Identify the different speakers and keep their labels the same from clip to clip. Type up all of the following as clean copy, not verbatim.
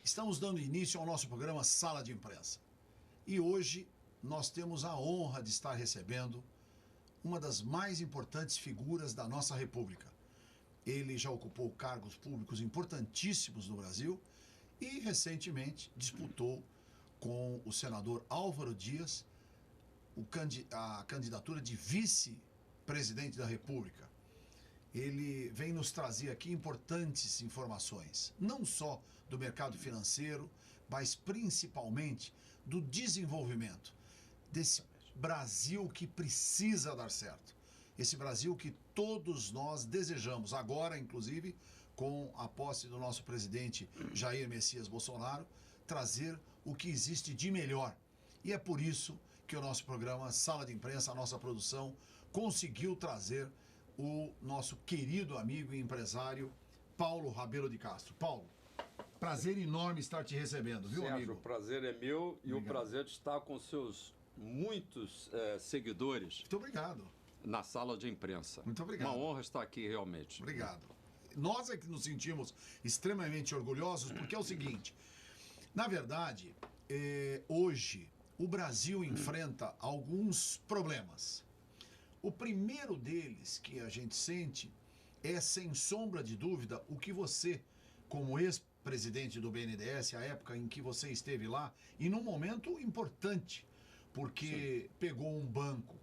Speaker 1: Estamos dando início ao nosso programa Sala de Imprensa. E hoje nós temos a honra de estar recebendo uma das mais importantes figuras da nossa República. Ele já ocupou cargos públicos importantíssimos no Brasil e recentemente disputou com o senador Álvaro Dias a candidatura de vice-presidente da República. Ele vem nos trazer aqui importantes informações, não só do mercado financeiro, mas principalmente do desenvolvimento desse Brasil que precisa dar certo. Esse Brasil que todos nós desejamos, agora inclusive com a posse do nosso presidente Jair Messias Bolsonaro, trazer o que existe de melhor. E é por isso que o nosso programa Sala de Imprensa, a nossa produção, conseguiu trazer o nosso querido amigo e empresário Paulo Rabelo de Castro. Paulo, prazer enorme estar te recebendo, viu,
Speaker 2: Sérgio,
Speaker 1: amigo?
Speaker 2: O prazer é meu e
Speaker 1: Obrigado.
Speaker 2: o prazer de estar com seus muitos seguidores.
Speaker 1: Muito obrigado.
Speaker 2: Na sala de imprensa.
Speaker 1: Muito obrigado.
Speaker 2: Uma honra estar aqui, realmente.
Speaker 1: Obrigado. Nós é que nos sentimos extremamente orgulhosos, porque é o seguinte, na verdade, hoje o Brasil enfrenta alguns problemas. O primeiro deles que a gente sente é, sem sombra de dúvida, o que você, como ex-presidente do BNDES, a época em que você esteve lá, e num momento importante, porque pegou um banco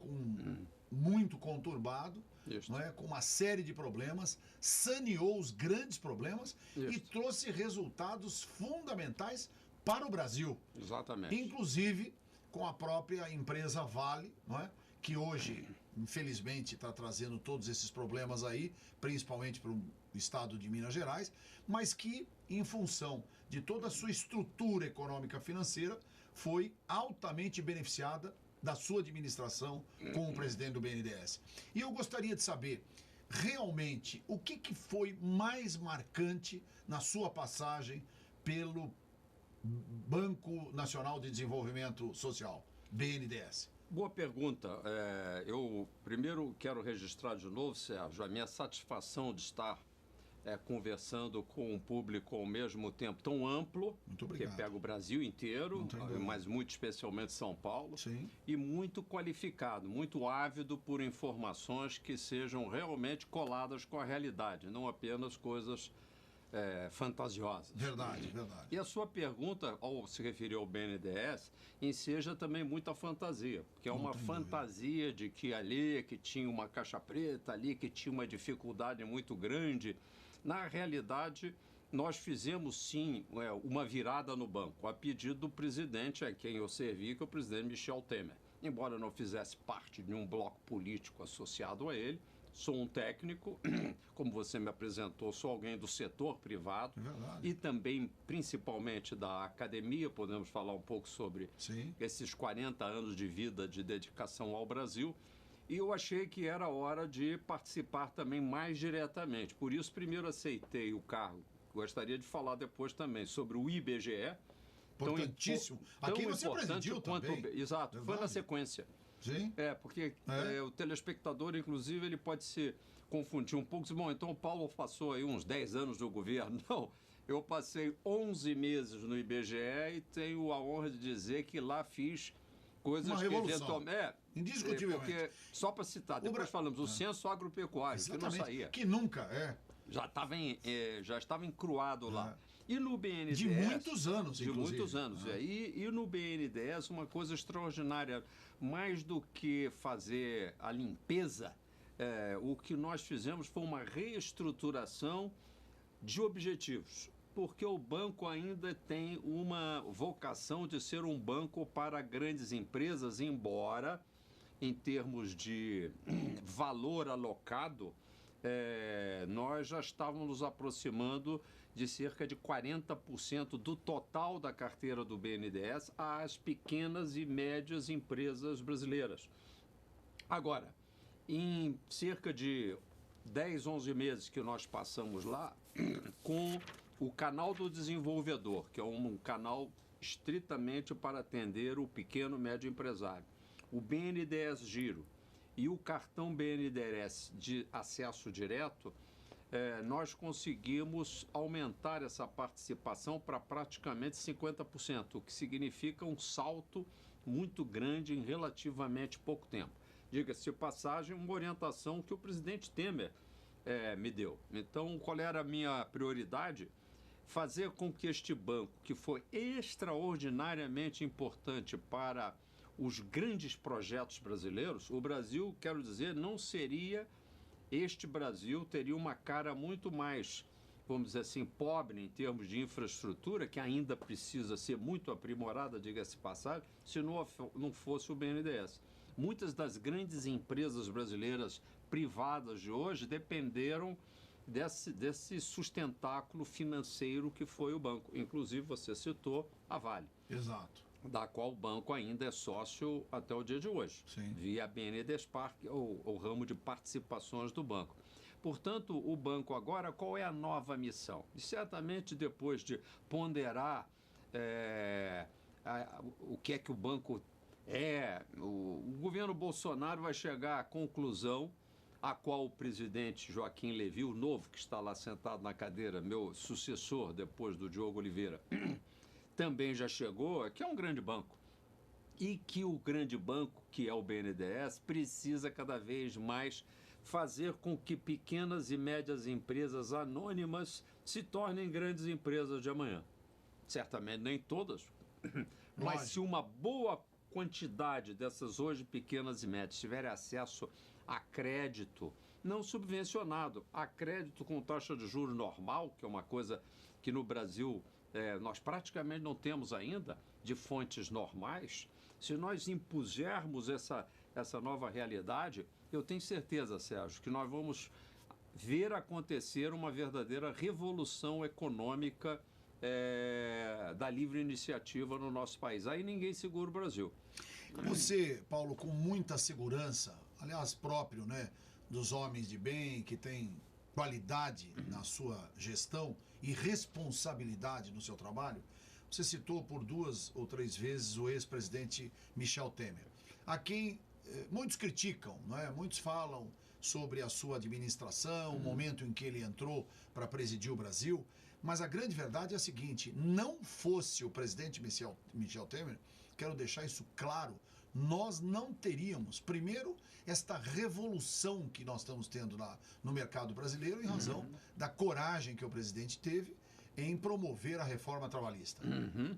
Speaker 1: muito conturbado, não é? Com uma série de problemas, saneou os grandes problemas e trouxe resultados fundamentais para o Brasil.
Speaker 2: Exatamente.
Speaker 1: Inclusive com a própria empresa Vale, não é? Que hoje, infelizmente, está trazendo todos esses problemas aí, principalmente para o estado de Minas Gerais, mas que, em função de toda a sua estrutura econômica financeira, foi altamente beneficiada da sua administração como presidente do BNDES. E eu gostaria de saber, realmente, o que foi mais marcante na sua passagem pelo Banco Nacional de Desenvolvimento Social, BNDES?
Speaker 2: Boa pergunta. Eu primeiro quero registrar de novo, Sérgio, a minha satisfação de estar conversando com um público ao mesmo tempo tão amplo, que pega o Brasil inteiro, mas muito especialmente São Paulo,
Speaker 1: Sim.
Speaker 2: E muito qualificado, muito ávido por informações que sejam realmente coladas com a realidade, não apenas coisas fantasiosas.
Speaker 1: Verdade, verdade.
Speaker 2: E a sua pergunta, ao se referir ao BNDES, enseja também muita fantasia, porque é uma fantasia de que ali, que tinha uma caixa preta, ali que tinha uma dificuldade muito grande. Na realidade, nós fizemos sim uma virada no banco, a pedido do presidente a quem eu servi, que é o presidente Michel Temer. Embora eu não fizesse parte de um bloco político associado a ele, sou um técnico, como você me apresentou, sou alguém do setor privado e também, principalmente, da academia. Podemos falar um pouco sobre esses 40 anos de vida de dedicação ao Brasil. E eu achei que era hora de participar também mais diretamente. Por isso, primeiro aceitei o cargo. Gostaria de falar depois também sobre o IBGE.
Speaker 1: Importantíssimo. Aqui você presidiu também.
Speaker 2: Exato, verdade. Foi na sequência.
Speaker 1: Sim.
Speaker 2: Porque o telespectador, inclusive, ele pode se confundir um pouco. Bom, então o Paulo passou aí uns 10 anos no governo. Não, eu passei 11 meses no IBGE e tenho a honra de dizer que lá fiz coisas que eventualmente...
Speaker 1: Indiscutivelmente.
Speaker 2: Porque, só para citar, depois falamos, o censo agropecuário, que não saía.
Speaker 1: Que nunca,
Speaker 2: já estava encruado lá. E no BNDES...
Speaker 1: De muitos anos, inclusive.
Speaker 2: De muitos anos, E no BNDES, uma coisa extraordinária, mais do que fazer a limpeza, o que nós fizemos foi uma reestruturação de objetivos, porque o banco ainda tem uma vocação de ser um banco para grandes empresas, embora, em termos de valor alocado, nós já estávamos nos aproximando de cerca de 40% do total da carteira do BNDES às pequenas e médias empresas brasileiras. Agora, em cerca de 10, 11 meses que nós passamos lá, com o canal do desenvolvedor, que é um canal estritamente para atender o pequeno e médio empresário. O BNDES Giro e o cartão BNDES de acesso direto, nós conseguimos aumentar essa participação para praticamente 50%, o que significa um salto muito grande em relativamente pouco tempo. Diga-se de passagem, uma orientação que o presidente Temer me deu. Então, qual era a minha prioridade? Fazer com que este banco, que foi extraordinariamente importante para os grandes projetos brasileiros, o Brasil, quero dizer, não seria... Este Brasil teria uma cara muito mais, vamos dizer assim, pobre em termos de infraestrutura, que ainda precisa ser muito aprimorada, diga-se passagem, se não fosse o BNDES. Muitas das grandes empresas brasileiras privadas de hoje dependeram desse sustentáculo financeiro que foi o banco. Inclusive, você citou a Vale.
Speaker 1: Exato.
Speaker 2: Da qual o banco ainda é sócio até o dia de hoje,
Speaker 1: Sim.
Speaker 2: via BNDESPAR, o ramo de participações do banco. Portanto, o banco agora, qual é a nova missão? E certamente depois de ponderar o que é que o banco o governo Bolsonaro vai chegar à conclusão a qual o presidente Joaquim Levy, o novo que está lá sentado na cadeira, meu sucessor depois do Diogo Oliveira, também já chegou, que é um grande banco. E que o grande banco, que é o BNDES, precisa cada vez mais fazer com que pequenas e médias empresas anônimas se tornem grandes empresas de amanhã. Certamente nem todas, mas se uma boa quantidade dessas hoje pequenas e médias tiverem acesso a crédito, não subvencionado, a crédito com taxa de juros normal, que é uma coisa que no Brasil nós praticamente não temos ainda, de fontes normais, se nós impusermos essa nova realidade, eu tenho certeza, Sérgio, que nós vamos ver acontecer uma verdadeira revolução econômica da livre iniciativa no nosso país. Aí ninguém segura o Brasil.
Speaker 1: Você, Paulo, com muita segurança, aliás, próprio, né, dos homens de bem, que tem qualidade na sua gestão e responsabilidade no seu trabalho, você citou por 2 ou 3 vezes o ex-presidente Michel Temer, a quem muitos criticam, não é? Muitos falam sobre a sua administração, o momento em que ele entrou para presidir o Brasil, mas a grande verdade é a seguinte: não fosse o presidente Michel Temer, quero deixar isso claro, nós não teríamos, primeiro, esta revolução que nós estamos tendo no mercado brasileiro em razão da coragem que o presidente teve em promover a reforma trabalhista,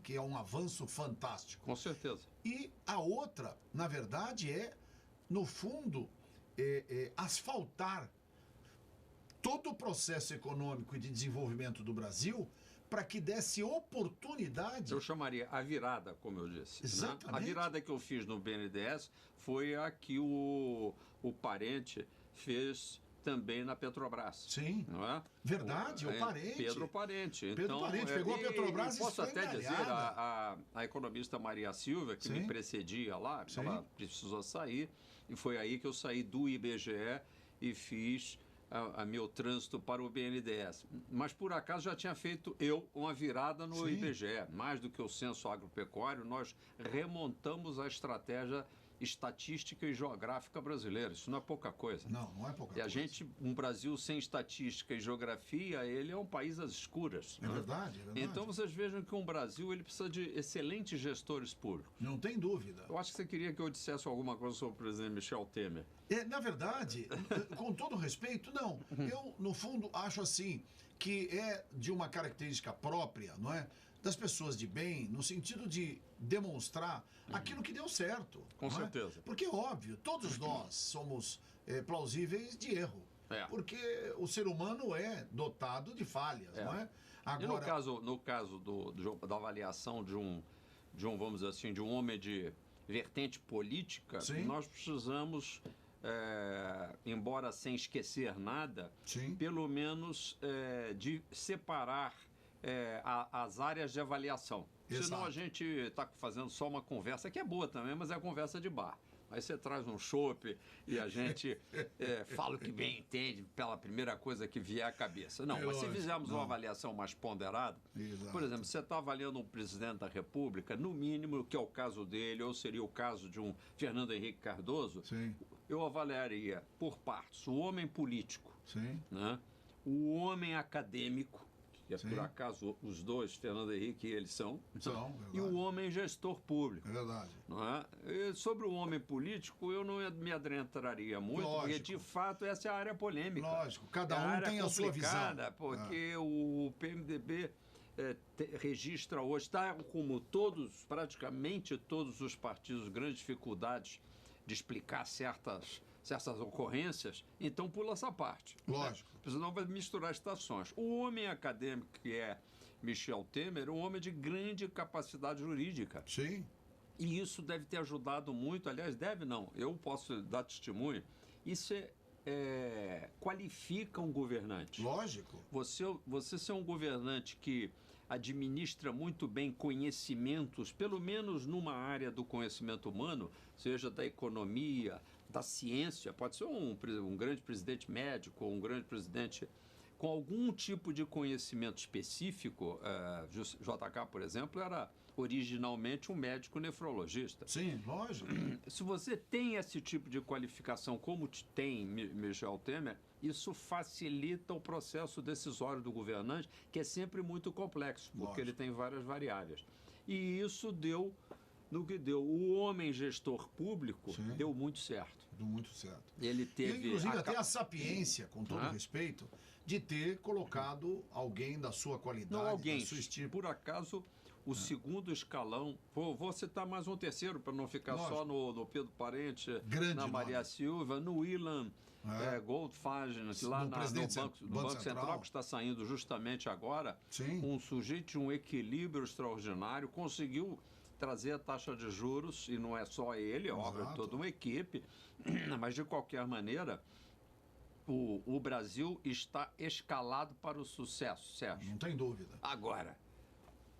Speaker 1: que é um avanço fantástico.
Speaker 2: Com certeza.
Speaker 1: E a outra, na verdade, no fundo, asfaltar todo o processo econômico e de desenvolvimento do Brasil para que desse oportunidade...
Speaker 2: Eu chamaria a virada, como eu disse.
Speaker 1: Exatamente.
Speaker 2: Né? A virada que eu fiz no BNDES foi a que o Parente fez também na Petrobras.
Speaker 1: Sim,
Speaker 2: não é?
Speaker 1: Verdade, o Parente.
Speaker 2: Pedro Parente.
Speaker 1: Pedro
Speaker 2: Então,
Speaker 1: Parente pegou a Petrobras e
Speaker 2: posso até
Speaker 1: esfrangalhada.
Speaker 2: dizer, a economista Maria Silva, que
Speaker 1: Sim.
Speaker 2: me precedia lá,
Speaker 1: Sim.
Speaker 2: ela precisou sair, e foi aí que eu saí do IBGE e fiz a meu trânsito para o BNDES. Mas, por acaso, já tinha feito uma virada no
Speaker 1: Sim.
Speaker 2: IBGE. Mais do que o censo agropecuário, nós remontamos a estratégia estatística e geográfica brasileira. Isso não é pouca coisa.
Speaker 1: Não é pouca coisa.
Speaker 2: E a gente, um Brasil sem estatística e geografia, ele é um país às escuras.
Speaker 1: É verdade, é verdade.
Speaker 2: Então vocês vejam que um Brasil ele precisa de excelentes gestores públicos.
Speaker 1: Não tem dúvida.
Speaker 2: Eu acho que você queria que eu dissesse alguma coisa sobre o presidente Michel Temer.
Speaker 1: Na verdade, com todo respeito, não. Eu, no fundo, acho assim, que é de uma característica própria, não é? Das pessoas de bem, no sentido de demonstrar aquilo que deu certo.
Speaker 2: Com
Speaker 1: não é?
Speaker 2: certeza.
Speaker 1: Porque, óbvio, todos nós somos plausíveis de erro. Porque o ser humano é dotado de falhas, não é?
Speaker 2: Agora... E no caso da avaliação de um, vamos dizer assim, de um homem de vertente política,
Speaker 1: Sim.
Speaker 2: nós precisamos, embora sem esquecer nada,
Speaker 1: Sim.
Speaker 2: pelo menos de separar as áreas de avaliação.
Speaker 1: Exato.
Speaker 2: Senão a gente está fazendo só uma conversa, que é boa também, mas é a conversa de bar. Aí você traz um chopp e a gente fala o que bem entende pela primeira coisa que vier à cabeça. Não, mas se fizermos uma avaliação mais ponderada, por exemplo, você está avaliando um presidente da República, no mínimo, que é o caso dele, ou seria o caso de um Fernando Henrique Cardoso,
Speaker 1: Sim.
Speaker 2: eu avaliaria por partes o homem político,
Speaker 1: Sim.
Speaker 2: né? O homem acadêmico, que é
Speaker 1: Sim.
Speaker 2: por acaso os dois, Fernando Henrique e eles são,
Speaker 1: Verdade.
Speaker 2: e o homem gestor público.
Speaker 1: É verdade.
Speaker 2: Não é? E sobre o homem político, eu não me adentraria muito, porque de fato essa é a área polêmica.
Speaker 1: Lógico, cada um tem a sua visão.
Speaker 2: Porque o PMDB registra hoje, está como praticamente todos os partidos, grandes dificuldades de explicar certas ocorrências, então pula essa parte.
Speaker 1: Lógico.
Speaker 2: Né? Senão vai misturar estações. O homem acadêmico, que é Michel Temer, é um homem de grande capacidade jurídica.
Speaker 1: Sim.
Speaker 2: E isso deve ter ajudado muito, aliás, deve não, eu posso dar testemunho, isso qualifica um governante.
Speaker 1: Lógico.
Speaker 2: Você ser um governante que administra muito bem conhecimentos, pelo menos numa área do conhecimento humano, seja da economia, da ciência, pode ser um grande presidente médico, ou um grande presidente com algum tipo de conhecimento específico. JK, por exemplo, era originalmente um médico nefrologista.
Speaker 1: Sim, lógico.
Speaker 2: Se você tem esse tipo de qualificação, como tem Michel Temer, isso facilita o processo decisório do governante, que é sempre muito complexo, porque
Speaker 1: Lógico.
Speaker 2: ele tem várias variáveis. E isso deu no que deu. O homem gestor público
Speaker 1: Sim.
Speaker 2: deu muito certo.
Speaker 1: Deu muito certo.
Speaker 2: Ele teve...
Speaker 1: E, inclusive, até a sapiência, com todo respeito, de ter colocado alguém da sua qualidade,
Speaker 2: Não, alguém.
Speaker 1: da sua estilo.
Speaker 2: Por acaso, o segundo escalão... Vou citar mais um terceiro, para não ficar só no Pedro Parente, na Maria
Speaker 1: nome.
Speaker 2: Silva, no Willan Goldfagen, lá no Banco Central, que está saindo justamente agora.
Speaker 1: Sim.
Speaker 2: Um sujeito de um equilíbrio extraordinário, conseguiu trazer a taxa de juros, e não é só ele, é óbvio, toda uma equipe, mas de qualquer maneira, o Brasil está escalado para o sucesso, Sérgio.
Speaker 1: Não tem dúvida.
Speaker 2: Agora,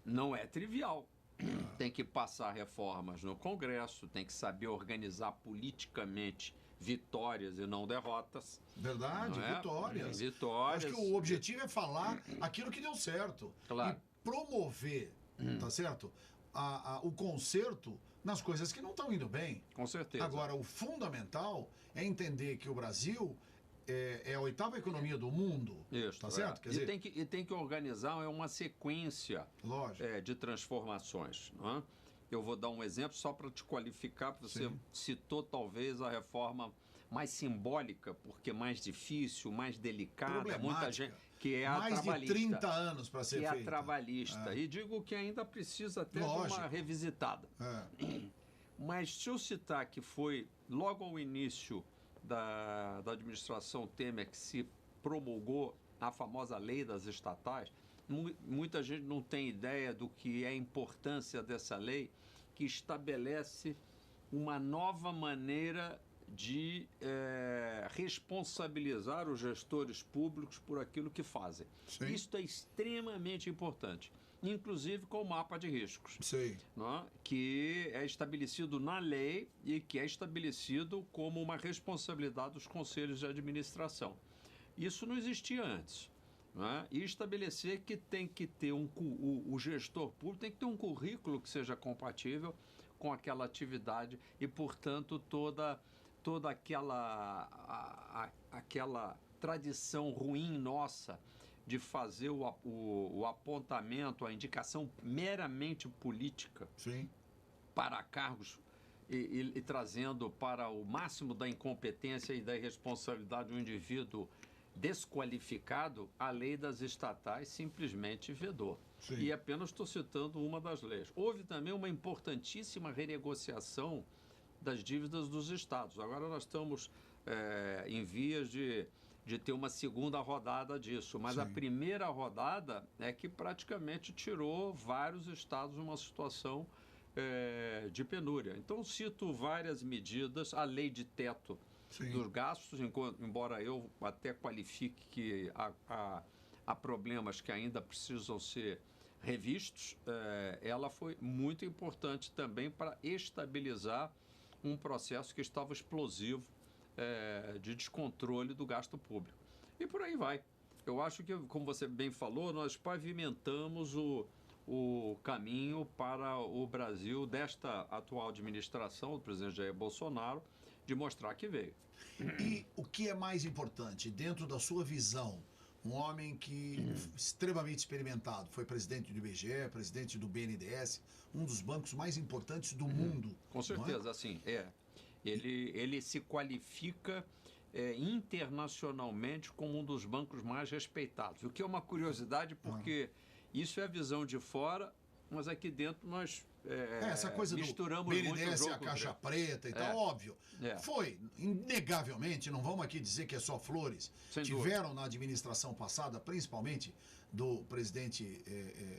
Speaker 2: não é trivial. Tem que passar reformas no Congresso, tem que saber organizar politicamente vitórias e não derrotas.
Speaker 1: Verdade,
Speaker 2: não é?
Speaker 1: Vitórias.
Speaker 2: Vitórias.
Speaker 1: Acho que o objetivo é falar aquilo que deu certo.
Speaker 2: Claro.
Speaker 1: E promover, tá certo? O conserto nas coisas que não estão indo bem.
Speaker 2: Com certeza.
Speaker 1: Agora, o fundamental é entender que o Brasil é a 8ª economia do mundo.
Speaker 2: Isso,
Speaker 1: tá certo? Quer dizer,
Speaker 2: tem que organizar uma sequência de transformações. Não é? Eu vou dar um exemplo só para te qualificar, porque você citou talvez a reforma mais simbólica, porque mais difícil, mais delicada, muita gente, que é a trabalhista.
Speaker 1: Mais de 30 anos para ser feita.
Speaker 2: Que é a trabalhista. E digo que ainda precisa ter uma revisitada. Mas se eu citar que foi logo ao início da administração Temer que se promulgou a famosa lei das estatais, muita gente não tem ideia do que é a importância dessa lei, que estabelece uma nova maneira de responsabilizar os gestores públicos por aquilo que fazem.
Speaker 1: Sim.
Speaker 2: Isso é extremamente importante, inclusive com o mapa de riscos, não é? Que é estabelecido na lei e que é estabelecido como uma responsabilidade dos conselhos de administração. Isso não existia antes. Não é? E estabelecer que tem que ter o gestor público tem que ter um currículo que seja compatível com aquela atividade e, portanto, toda aquela tradição ruim nossa de fazer o apontamento, a indicação meramente política para cargos e trazendo para o máximo da incompetência e da irresponsabilidade um indivíduo desqualificado, a lei das estatais simplesmente vedou. E apenas estou citando uma das leis. Houve também uma importantíssima renegociação das dívidas dos estados. Agora nós estamos em vias de ter uma segunda rodada disso, mas a primeira rodada é que praticamente tirou vários estados numa situação de penúria. Então cito várias medidas, a lei de teto dos gastos, embora eu até qualifique que há problemas que ainda precisam ser revistos, ela foi muito importante também para estabilizar um processo que estava explosivo de descontrole do gasto público. E por aí vai. Eu acho que, como você bem falou, nós pavimentamos o caminho para o Brasil desta atual administração do presidente Jair Bolsonaro de mostrar que veio.
Speaker 1: E o que é mais importante, dentro da sua visão, um homem que extremamente experimentado, foi presidente do IBGE, presidente do BNDES, um dos bancos mais importantes do mundo.
Speaker 2: Com certeza, assim, Ele se qualifica internacionalmente como um dos bancos mais respeitados, o que é uma curiosidade, porque isso é a visão de fora, mas aqui dentro nós
Speaker 1: essa coisa
Speaker 2: misturamos
Speaker 1: do
Speaker 2: muito
Speaker 1: BNDES,
Speaker 2: o jogo
Speaker 1: a caixa preta e tal, óbvio. Foi, inegavelmente, não vamos aqui dizer que é só flores.
Speaker 2: Sem
Speaker 1: Tiveram
Speaker 2: dúvida.
Speaker 1: na administração passada, principalmente do presidente,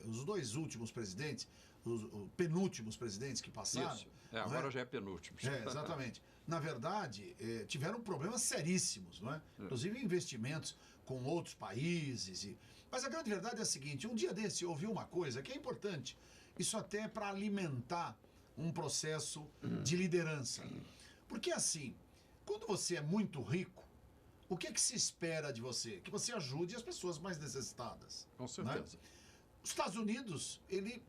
Speaker 1: os dois últimos presidentes, os penúltimos presidentes que passaram.
Speaker 2: Isso. Agora já é penúltimo.
Speaker 1: Exatamente. Na verdade, tiveram problemas seríssimos, não é? Inclusive investimentos com outros países. Mas a grande verdade é a seguinte: um dia desse eu ouvi uma coisa que é importante, isso até é para alimentar um processo de liderança. Porque assim, quando você é muito rico, o que é que se espera de você? Que você ajude as pessoas mais necessitadas.
Speaker 2: Com certeza.
Speaker 1: Né? Os Estados Unidos, ele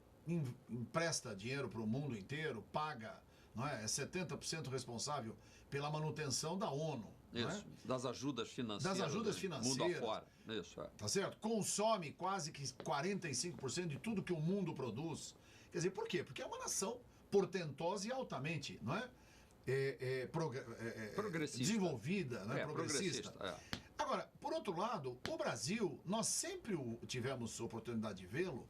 Speaker 1: empresta dinheiro para o mundo inteiro, paga, não é 70% responsável pela manutenção da ONU.
Speaker 2: Isso,
Speaker 1: não é?
Speaker 2: Das ajudas financeiras.
Speaker 1: Das ajudas financeiras.
Speaker 2: Mundo afora. Isso,
Speaker 1: Tá certo? Consome quase que 45% de tudo que o mundo produz. Quer dizer, por quê? Porque é uma nação portentosa e altamente, não é?
Speaker 2: Progressista.
Speaker 1: Desenvolvida, não é? Progressista. Agora, por outro lado, o Brasil, nós sempre tivemos oportunidade de vê-lo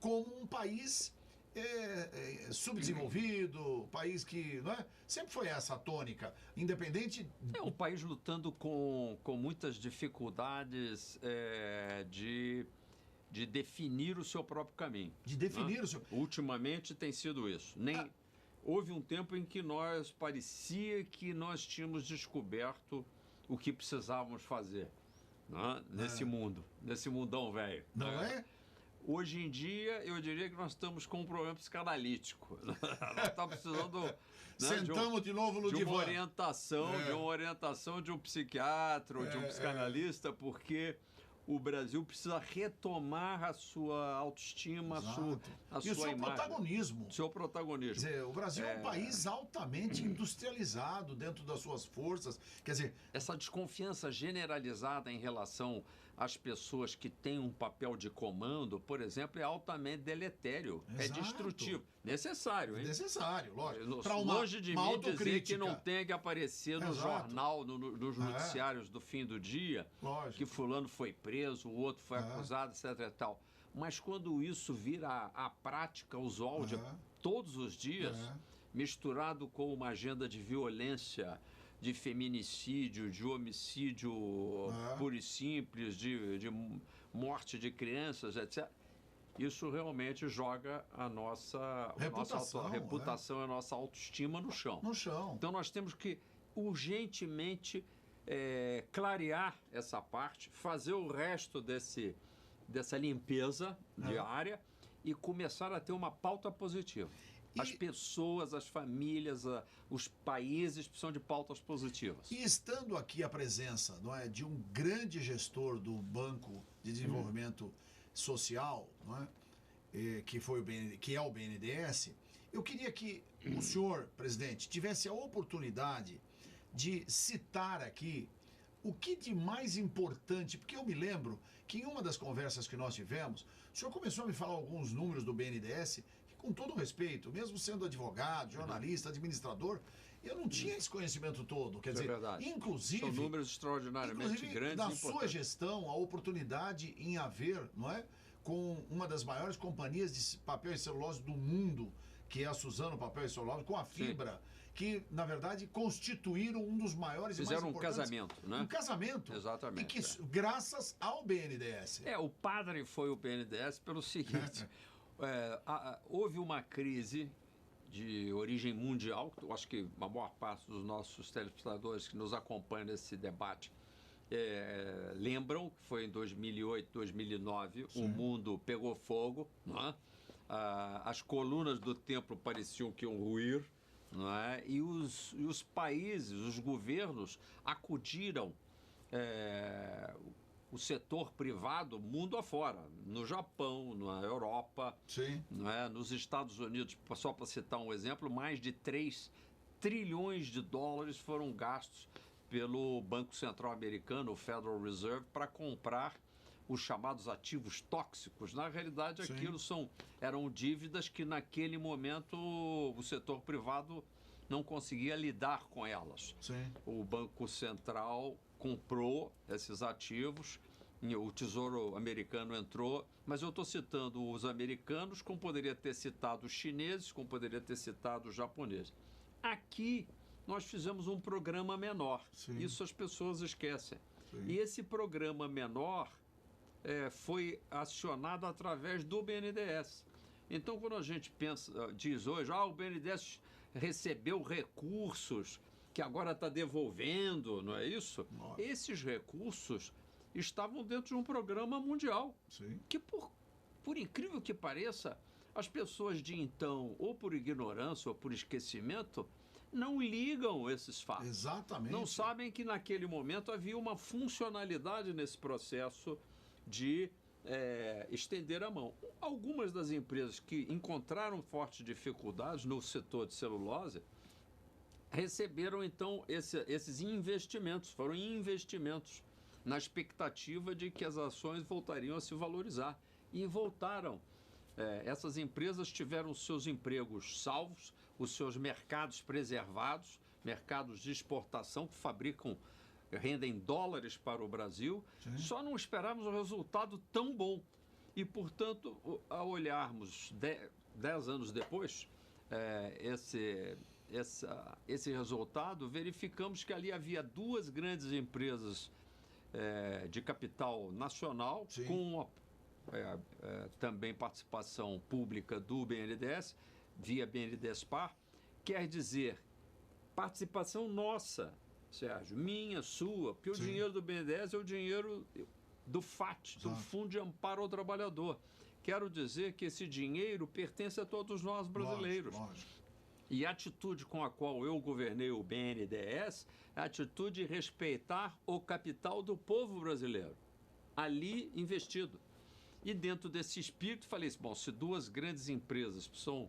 Speaker 1: como um país subdesenvolvido, país que, não é? Sempre foi essa a tônica, independente...
Speaker 2: É um país lutando com muitas dificuldades de definir o seu próprio caminho.
Speaker 1: De definir o seu...
Speaker 2: Ultimamente tem sido isso. Houve um tempo em que parecia que nós tínhamos descoberto o que precisávamos fazer, né? Nesse mundo, nesse mundão velho.
Speaker 1: Não é?
Speaker 2: Hoje em dia, eu diria que nós estamos com um problema psicanalítico. Nós estamos precisando... Né,
Speaker 1: Sentamos de novo no
Speaker 2: divã.
Speaker 1: De uma
Speaker 2: orientação de um psiquiatra, de um psicanalista, porque o Brasil precisa retomar a sua autoestima, a sua
Speaker 1: e o seu
Speaker 2: imagem.
Speaker 1: protagonismo.
Speaker 2: Seu protagonismo.
Speaker 1: Quer dizer, o Brasil é um país altamente industrializado dentro das suas forças. Quer dizer...
Speaker 2: Essa desconfiança generalizada em relação às pessoas que têm um papel de comando, por exemplo, é altamente deletério.
Speaker 1: Exato.
Speaker 2: É destrutivo. Necessário, hein?
Speaker 1: Necessário, lógico.
Speaker 2: Longe de mim dizer que não tem que aparecer no
Speaker 1: Exato.
Speaker 2: jornal, nos noticiários do fim do dia,
Speaker 1: lógico.
Speaker 2: que fulano foi preso, o outro foi acusado, etc. e tal. Mas quando isso vira a prática usual de todos os dias, misturado com uma agenda de violência, de feminicídio, de homicídio puro e simples, de morte de crianças, etc., isso realmente joga a nossa reputação, a nossa autoestima no chão. Então nós temos que urgentemente clarear essa parte, fazer o resto dessa limpeza diária e começar a ter uma pauta positiva. As pessoas, as famílias, os países precisam de pautas positivas.
Speaker 1: E estando aqui a presença, não é, de um grande gestor do Banco de Desenvolvimento Social, não é, que é o BNDES, eu queria que o senhor, presidente, tivesse a oportunidade de citar aqui o que de mais importante, porque eu me lembro que em uma das conversas que nós tivemos, o senhor começou a me falar alguns números do BNDES, com todo respeito, mesmo sendo advogado, jornalista, administrador, eu não tinha esse conhecimento todo. Quer dizer,
Speaker 2: verdade.
Speaker 1: Inclusive...
Speaker 2: São números extraordinariamente grandes
Speaker 1: na
Speaker 2: e importantes.
Speaker 1: sua gestão, a oportunidade em haver, não é? Com uma das maiores companhias de papel e celulose do mundo, que é a Suzano Papel e Celulose, com a Fibra, que, na verdade, constituíram um dos maiores
Speaker 2: Fizeram
Speaker 1: e mais importantes...
Speaker 2: Fizeram um casamento, né?
Speaker 1: Um casamento.
Speaker 2: Exatamente.
Speaker 1: E que, graças ao BNDES.
Speaker 2: O padre foi o BNDES pelo seguinte... houve uma crise de origem mundial, eu acho que a maior parte dos nossos telespectadores que nos acompanham nesse debate lembram que foi em 2008, 2009, o mundo pegou fogo, não é? As colunas do templo pareciam que iam ruir, não é? E os países, os governos acudiram o setor privado mundo afora, no Japão, na Europa,
Speaker 1: Sim.
Speaker 2: não é? Nos Estados Unidos, só para citar um exemplo, mais de 3 trilhões de dólares foram gastos pelo Banco Central Americano, o Federal Reserve, para comprar os chamados ativos tóxicos. Na realidade,
Speaker 1: Sim.
Speaker 2: aquilo eram dívidas que naquele momento o setor privado não conseguia lidar com elas.
Speaker 1: Sim.
Speaker 2: O Banco Central comprou esses ativos, o Tesouro Americano entrou, mas eu estou citando os americanos, como poderia ter citado os chineses, como poderia ter citado os japoneses. Aqui nós fizemos um programa menor.
Speaker 1: Sim.
Speaker 2: Isso as pessoas esquecem.
Speaker 1: Sim.
Speaker 2: E esse programa menor foi acionado através do BNDES. Então, quando a gente diz hoje, o BNDES recebeu recursos que agora está devolvendo, não é isso?
Speaker 1: Nossa.
Speaker 2: Esses recursos estavam dentro de um programa mundial.
Speaker 1: Sim.
Speaker 2: Que, por incrível que pareça, as pessoas de então, ou por ignorância ou por esquecimento, não ligam esses fatos.
Speaker 1: Exatamente.
Speaker 2: Não sabem que naquele momento havia uma funcionalidade nesse processo de estender a mão. Algumas das empresas que encontraram fortes dificuldades no setor de celulose receberam, então, esses investimentos, foram investimentos na expectativa de que as ações voltariam a se valorizar. E voltaram. Essas empresas tiveram seus empregos salvos, os seus mercados preservados, mercados de exportação que rendem dólares para o Brasil.
Speaker 1: Sim.
Speaker 2: Só não esperávamos um resultado tão bom. E, portanto, ao olharmos 10 anos depois, esse resultado, verificamos que ali havia duas grandes empresas de capital nacional,
Speaker 1: Sim.
Speaker 2: com também participação pública do BNDES, via BNDES Par, quer dizer, participação nossa, Sérgio, minha, sua, porque
Speaker 1: Sim.
Speaker 2: o dinheiro do BNDES é o dinheiro do FAT, do
Speaker 1: Exato.
Speaker 2: Fundo de Amparo ao Trabalhador. Quero dizer que esse dinheiro pertence a todos nós brasileiros.
Speaker 1: Lógico.
Speaker 2: E a atitude com a qual eu governei o BNDES é a atitude de respeitar o capital do povo brasileiro, ali investido. E dentro desse espírito, falei assim, bom, se duas grandes empresas precisam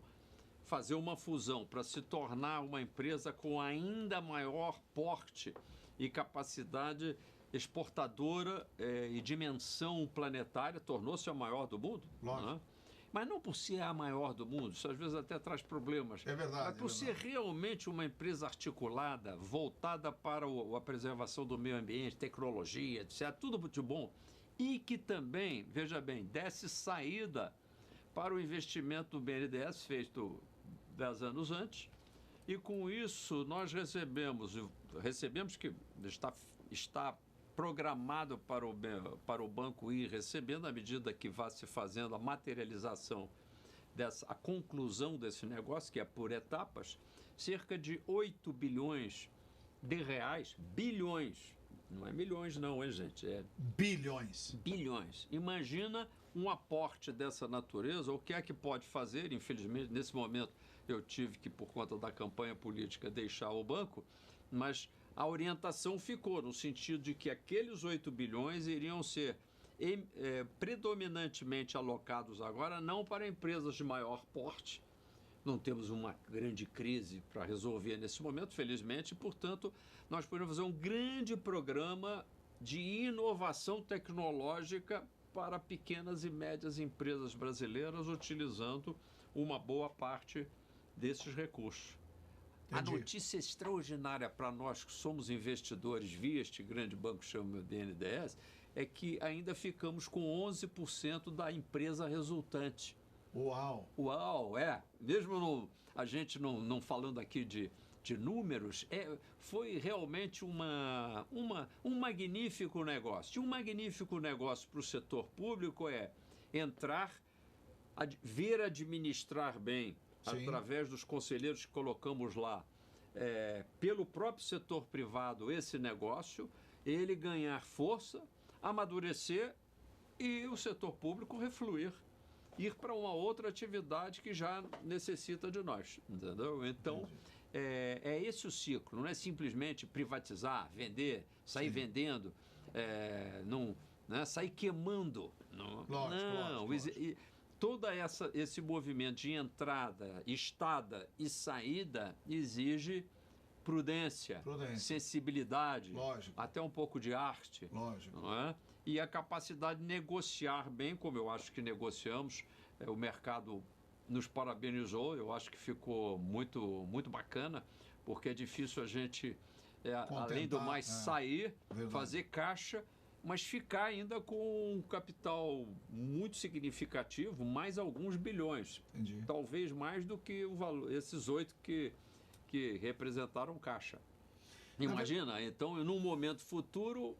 Speaker 2: fazer uma fusão para se tornar uma empresa com ainda maior porte e capacidade exportadora e dimensão planetária, tornou-se a maior do mundo.
Speaker 1: Lógico.
Speaker 2: Né? Mas não por ser a maior do mundo, isso às vezes até traz problemas.
Speaker 1: É verdade.
Speaker 2: Mas por ser realmente uma empresa articulada, voltada para a preservação do meio ambiente, tecnologia, etc., tudo muito bom. E que também, veja bem, desse saída para o investimento do BNDES feito 10 anos antes. E com isso nós recebemos que está programado para o banco ir recebendo, à medida que vá se fazendo a materialização a conclusão desse negócio, que é por etapas, cerca de 8 bilhões de reais, bilhões, não é milhões não, hein, gente? É
Speaker 1: Bilhões.
Speaker 2: bilhões. Imagina um aporte dessa natureza, o que é que pode fazer? Infelizmente, nesse momento, eu tive que, por conta da campanha política, deixar o banco, mas a orientação ficou no sentido de que aqueles 8 bilhões iriam ser predominantemente alocados agora não para empresas de maior porte. Não temos uma grande crise para resolver nesse momento, felizmente, e, portanto, nós podemos fazer um grande programa de inovação tecnológica para pequenas e médias empresas brasileiras, utilizando uma boa parte desses recursos.
Speaker 1: Entendi.
Speaker 2: A notícia extraordinária para nós que somos investidores via este grande banco chamado BNDES é que ainda ficamos com 11% da empresa resultante.
Speaker 1: Uau!
Speaker 2: Uau, mesmo a gente não falando aqui de números, foi realmente um magnífico negócio. E um magnífico negócio para o setor público é entrar, ver administrar bem,
Speaker 1: Sim.
Speaker 2: através dos conselheiros que colocamos lá, pelo próprio setor privado esse negócio, ele ganhar força, amadurecer e o setor público refluir, ir para uma outra atividade que já necessita de nós, entendeu? Então, é esse o ciclo, não é simplesmente privatizar, vender, sair vendendo, não, né, sair queimando. Não,
Speaker 1: Lógico.
Speaker 2: Todo esse movimento de entrada, estada e saída exige prudência, sensibilidade,
Speaker 1: lógico,
Speaker 2: até um pouco de arte,
Speaker 1: lógico,
Speaker 2: não é? E a capacidade de negociar bem, como eu acho que negociamos. O mercado nos parabenizou, eu acho que ficou muito, muito bacana, porque é difícil a gente, além do mais, sair, fazer caixa, mas ficar ainda com um capital muito significativo, mais alguns bilhões.
Speaker 1: Entendi.
Speaker 2: Talvez mais do que o valor, esses 8 que representaram caixa. Imagina, então, num momento futuro,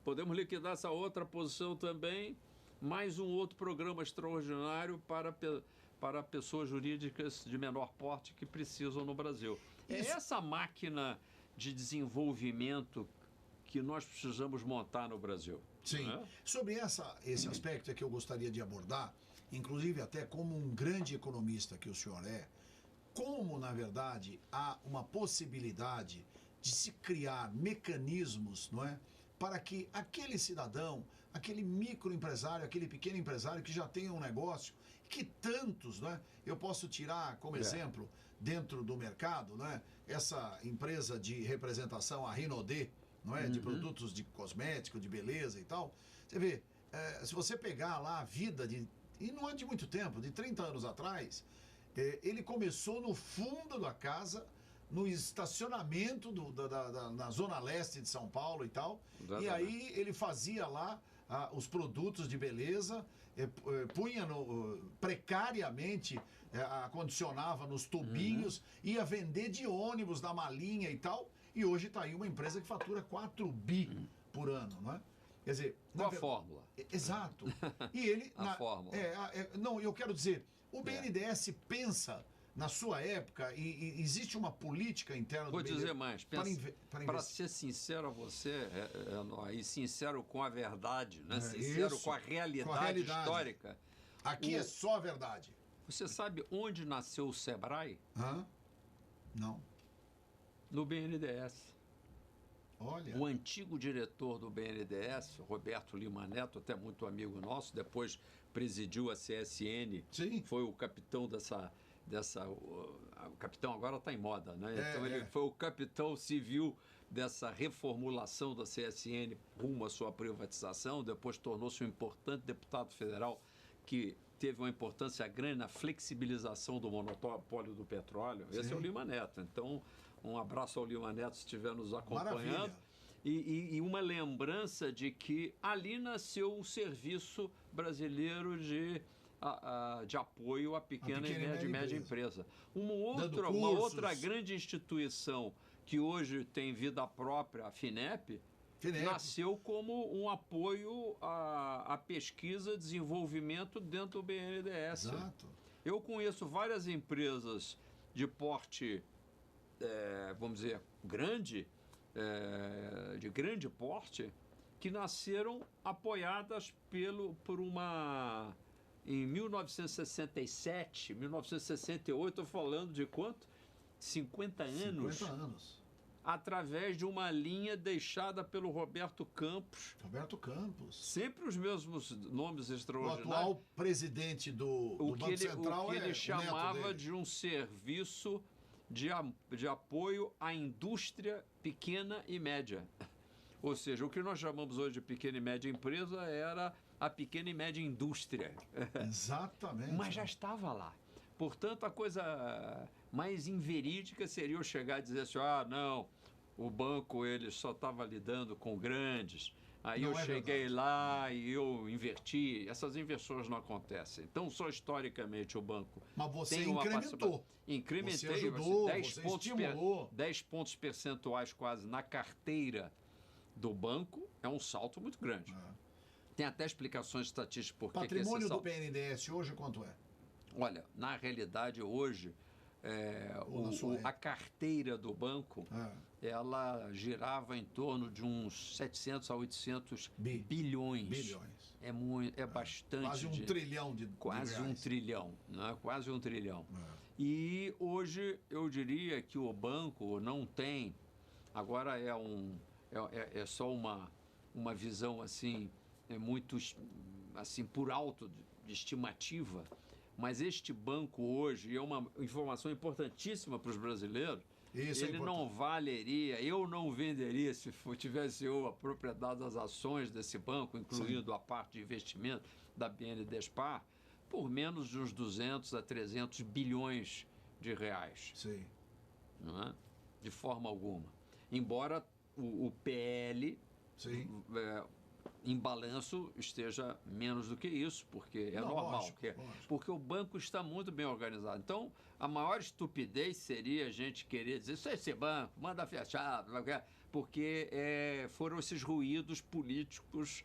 Speaker 2: podemos liquidar essa outra posição também, mais um outro programa extraordinário para pessoas jurídicas de menor porte que precisam no Brasil. É essa máquina de desenvolvimento que nós precisamos montar no Brasil.
Speaker 1: Sim.
Speaker 2: Né?
Speaker 1: Sobre esse aspecto é que eu gostaria de abordar, inclusive até como um grande economista que o senhor é, como, na verdade, há uma possibilidade de se criar mecanismos, não é, para que aquele cidadão, aquele microempresário, aquele pequeno empresário que já tem um negócio, que tantos, né? Eu posso tirar como exemplo, dentro do mercado, né? Essa empresa de representação, a Rinodê, não é? De produtos de cosmético, de beleza e tal. Você vê, se você pegar lá a vida e não é de muito tempo, de 30 anos atrás, ele começou no fundo da casa, no estacionamento na zona leste de São Paulo e tal. E aí ele fazia lá os produtos de beleza, punha precariamente, acondicionava nos tubinhos, ia vender de ônibus, na malinha e tal. E hoje está aí uma empresa que fatura 4 bi por ano, não é? Quer dizer...
Speaker 2: Qual a fórmula?
Speaker 1: Exato. E ele...
Speaker 2: fórmula.
Speaker 1: Não, eu quero dizer, o BNDES pensa... Na sua época, e existe uma política interna do
Speaker 2: BNDES... Vou dizer mais,
Speaker 1: para
Speaker 2: ser sincero a você, e sincero com a verdade, né? Sincero com a realidade histórica.
Speaker 1: Aqui é só a verdade.
Speaker 2: Você sabe onde nasceu o Sebrae?
Speaker 1: Não.
Speaker 2: No BNDES.
Speaker 1: Olha.
Speaker 2: O antigo diretor do BNDES, Roberto Lima Neto, até muito amigo nosso, depois presidiu a CSN,
Speaker 1: Sim.
Speaker 2: Foi o capitão o capitão agora está em moda, né? Então ele foi o capitão civil dessa reformulação da CSN rumo à sua privatização, depois tornou-se um importante deputado federal que teve uma importância grande na flexibilização do monopólio do petróleo. Esse
Speaker 1: Sim.
Speaker 2: é o Lima Neto. Então, um abraço ao Lima Neto se estiver nos acompanhando.
Speaker 1: Maravilha.
Speaker 2: E uma lembrança de que ali nasceu o Serviço Brasileiro de apoio à pequena e média empresa. Uma outra grande instituição que hoje tem vida própria, a FINEP, nasceu como um apoio à pesquisa e desenvolvimento dentro do BNDES.
Speaker 1: Exato.
Speaker 2: Eu conheço várias empresas de porte, vamos dizer, grande, de grande porte, que nasceram apoiadas por uma... Em 1967, 1968, estou falando de quanto? 50 anos.
Speaker 1: 50 anos.
Speaker 2: Através de uma linha deixada pelo Roberto Campos.
Speaker 1: Roberto Campos.
Speaker 2: Sempre os mesmos nomes extraordinários.
Speaker 1: O atual presidente do Banco Central
Speaker 2: o que ele chamava de um serviço de apoio à indústria pequena e média. Ou seja, o que nós chamamos hoje de pequena e média empresa era a pequena e média indústria.
Speaker 1: Exatamente.
Speaker 2: Mas já estava lá. Portanto, a coisa mais inverídica seria eu chegar e dizer assim, não, o banco ele só estava lidando com grandes. Aí eu cheguei lá e eu inverti. Essas inversões não acontecem. Então, só historicamente o banco...
Speaker 1: Mas você
Speaker 2: tem uma
Speaker 1: incrementou.
Speaker 2: Incrementei.
Speaker 1: Você ajudou,
Speaker 2: 10
Speaker 1: você
Speaker 2: pontos
Speaker 1: estimulou.
Speaker 2: 10 pontos percentuais quase na carteira do banco é um salto muito grande. Tem até explicações estatísticas por que
Speaker 1: patrimônio do BNDES hoje quanto é?
Speaker 2: Olha, na realidade hoje a carteira do banco ela girava em torno de uns 700 a 800 bilhões. É bastante.
Speaker 1: Quase um trilhão de
Speaker 2: Quase
Speaker 1: reais.
Speaker 2: um trilhão, né? Quase um trilhão. E hoje eu diria que o banco não tem, agora é só uma visão assim, muito assim por alto de estimativa, mas este banco hoje é uma informação importantíssima para os brasileiros.
Speaker 1: Isso
Speaker 2: Ele não valeria, eu não venderia se tivesse eu a propriedade das ações desse banco, incluindo a parte de investimento da BNDESPar, por menos de uns 200 a 300 bilhões de reais.
Speaker 1: Sim.
Speaker 2: Não é? De forma alguma. Embora o PL em balanço esteja menos do que isso, porque é normal.
Speaker 1: Lógico.
Speaker 2: Porque o banco está muito bem organizado. Então, a maior estupidez seria a gente querer dizer, isso é esse banco, manda fechar, porque foram esses ruídos políticos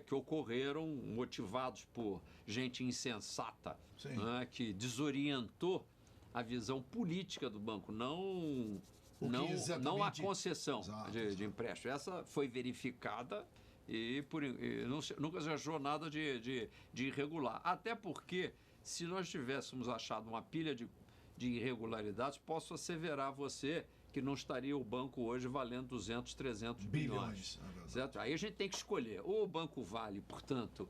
Speaker 2: que ocorreram, motivados por gente insensata, né, que desorientou a visão política do banco, não a concessão de empréstimo. Essa foi verificada e nunca se achou nada de irregular. Até porque, se nós tivéssemos achado uma pilha de irregularidades, posso asseverar a você que não estaria o banco hoje valendo 200, 300 bilhões. Certo? Aí a gente tem que escolher. Ou o banco vale, portanto,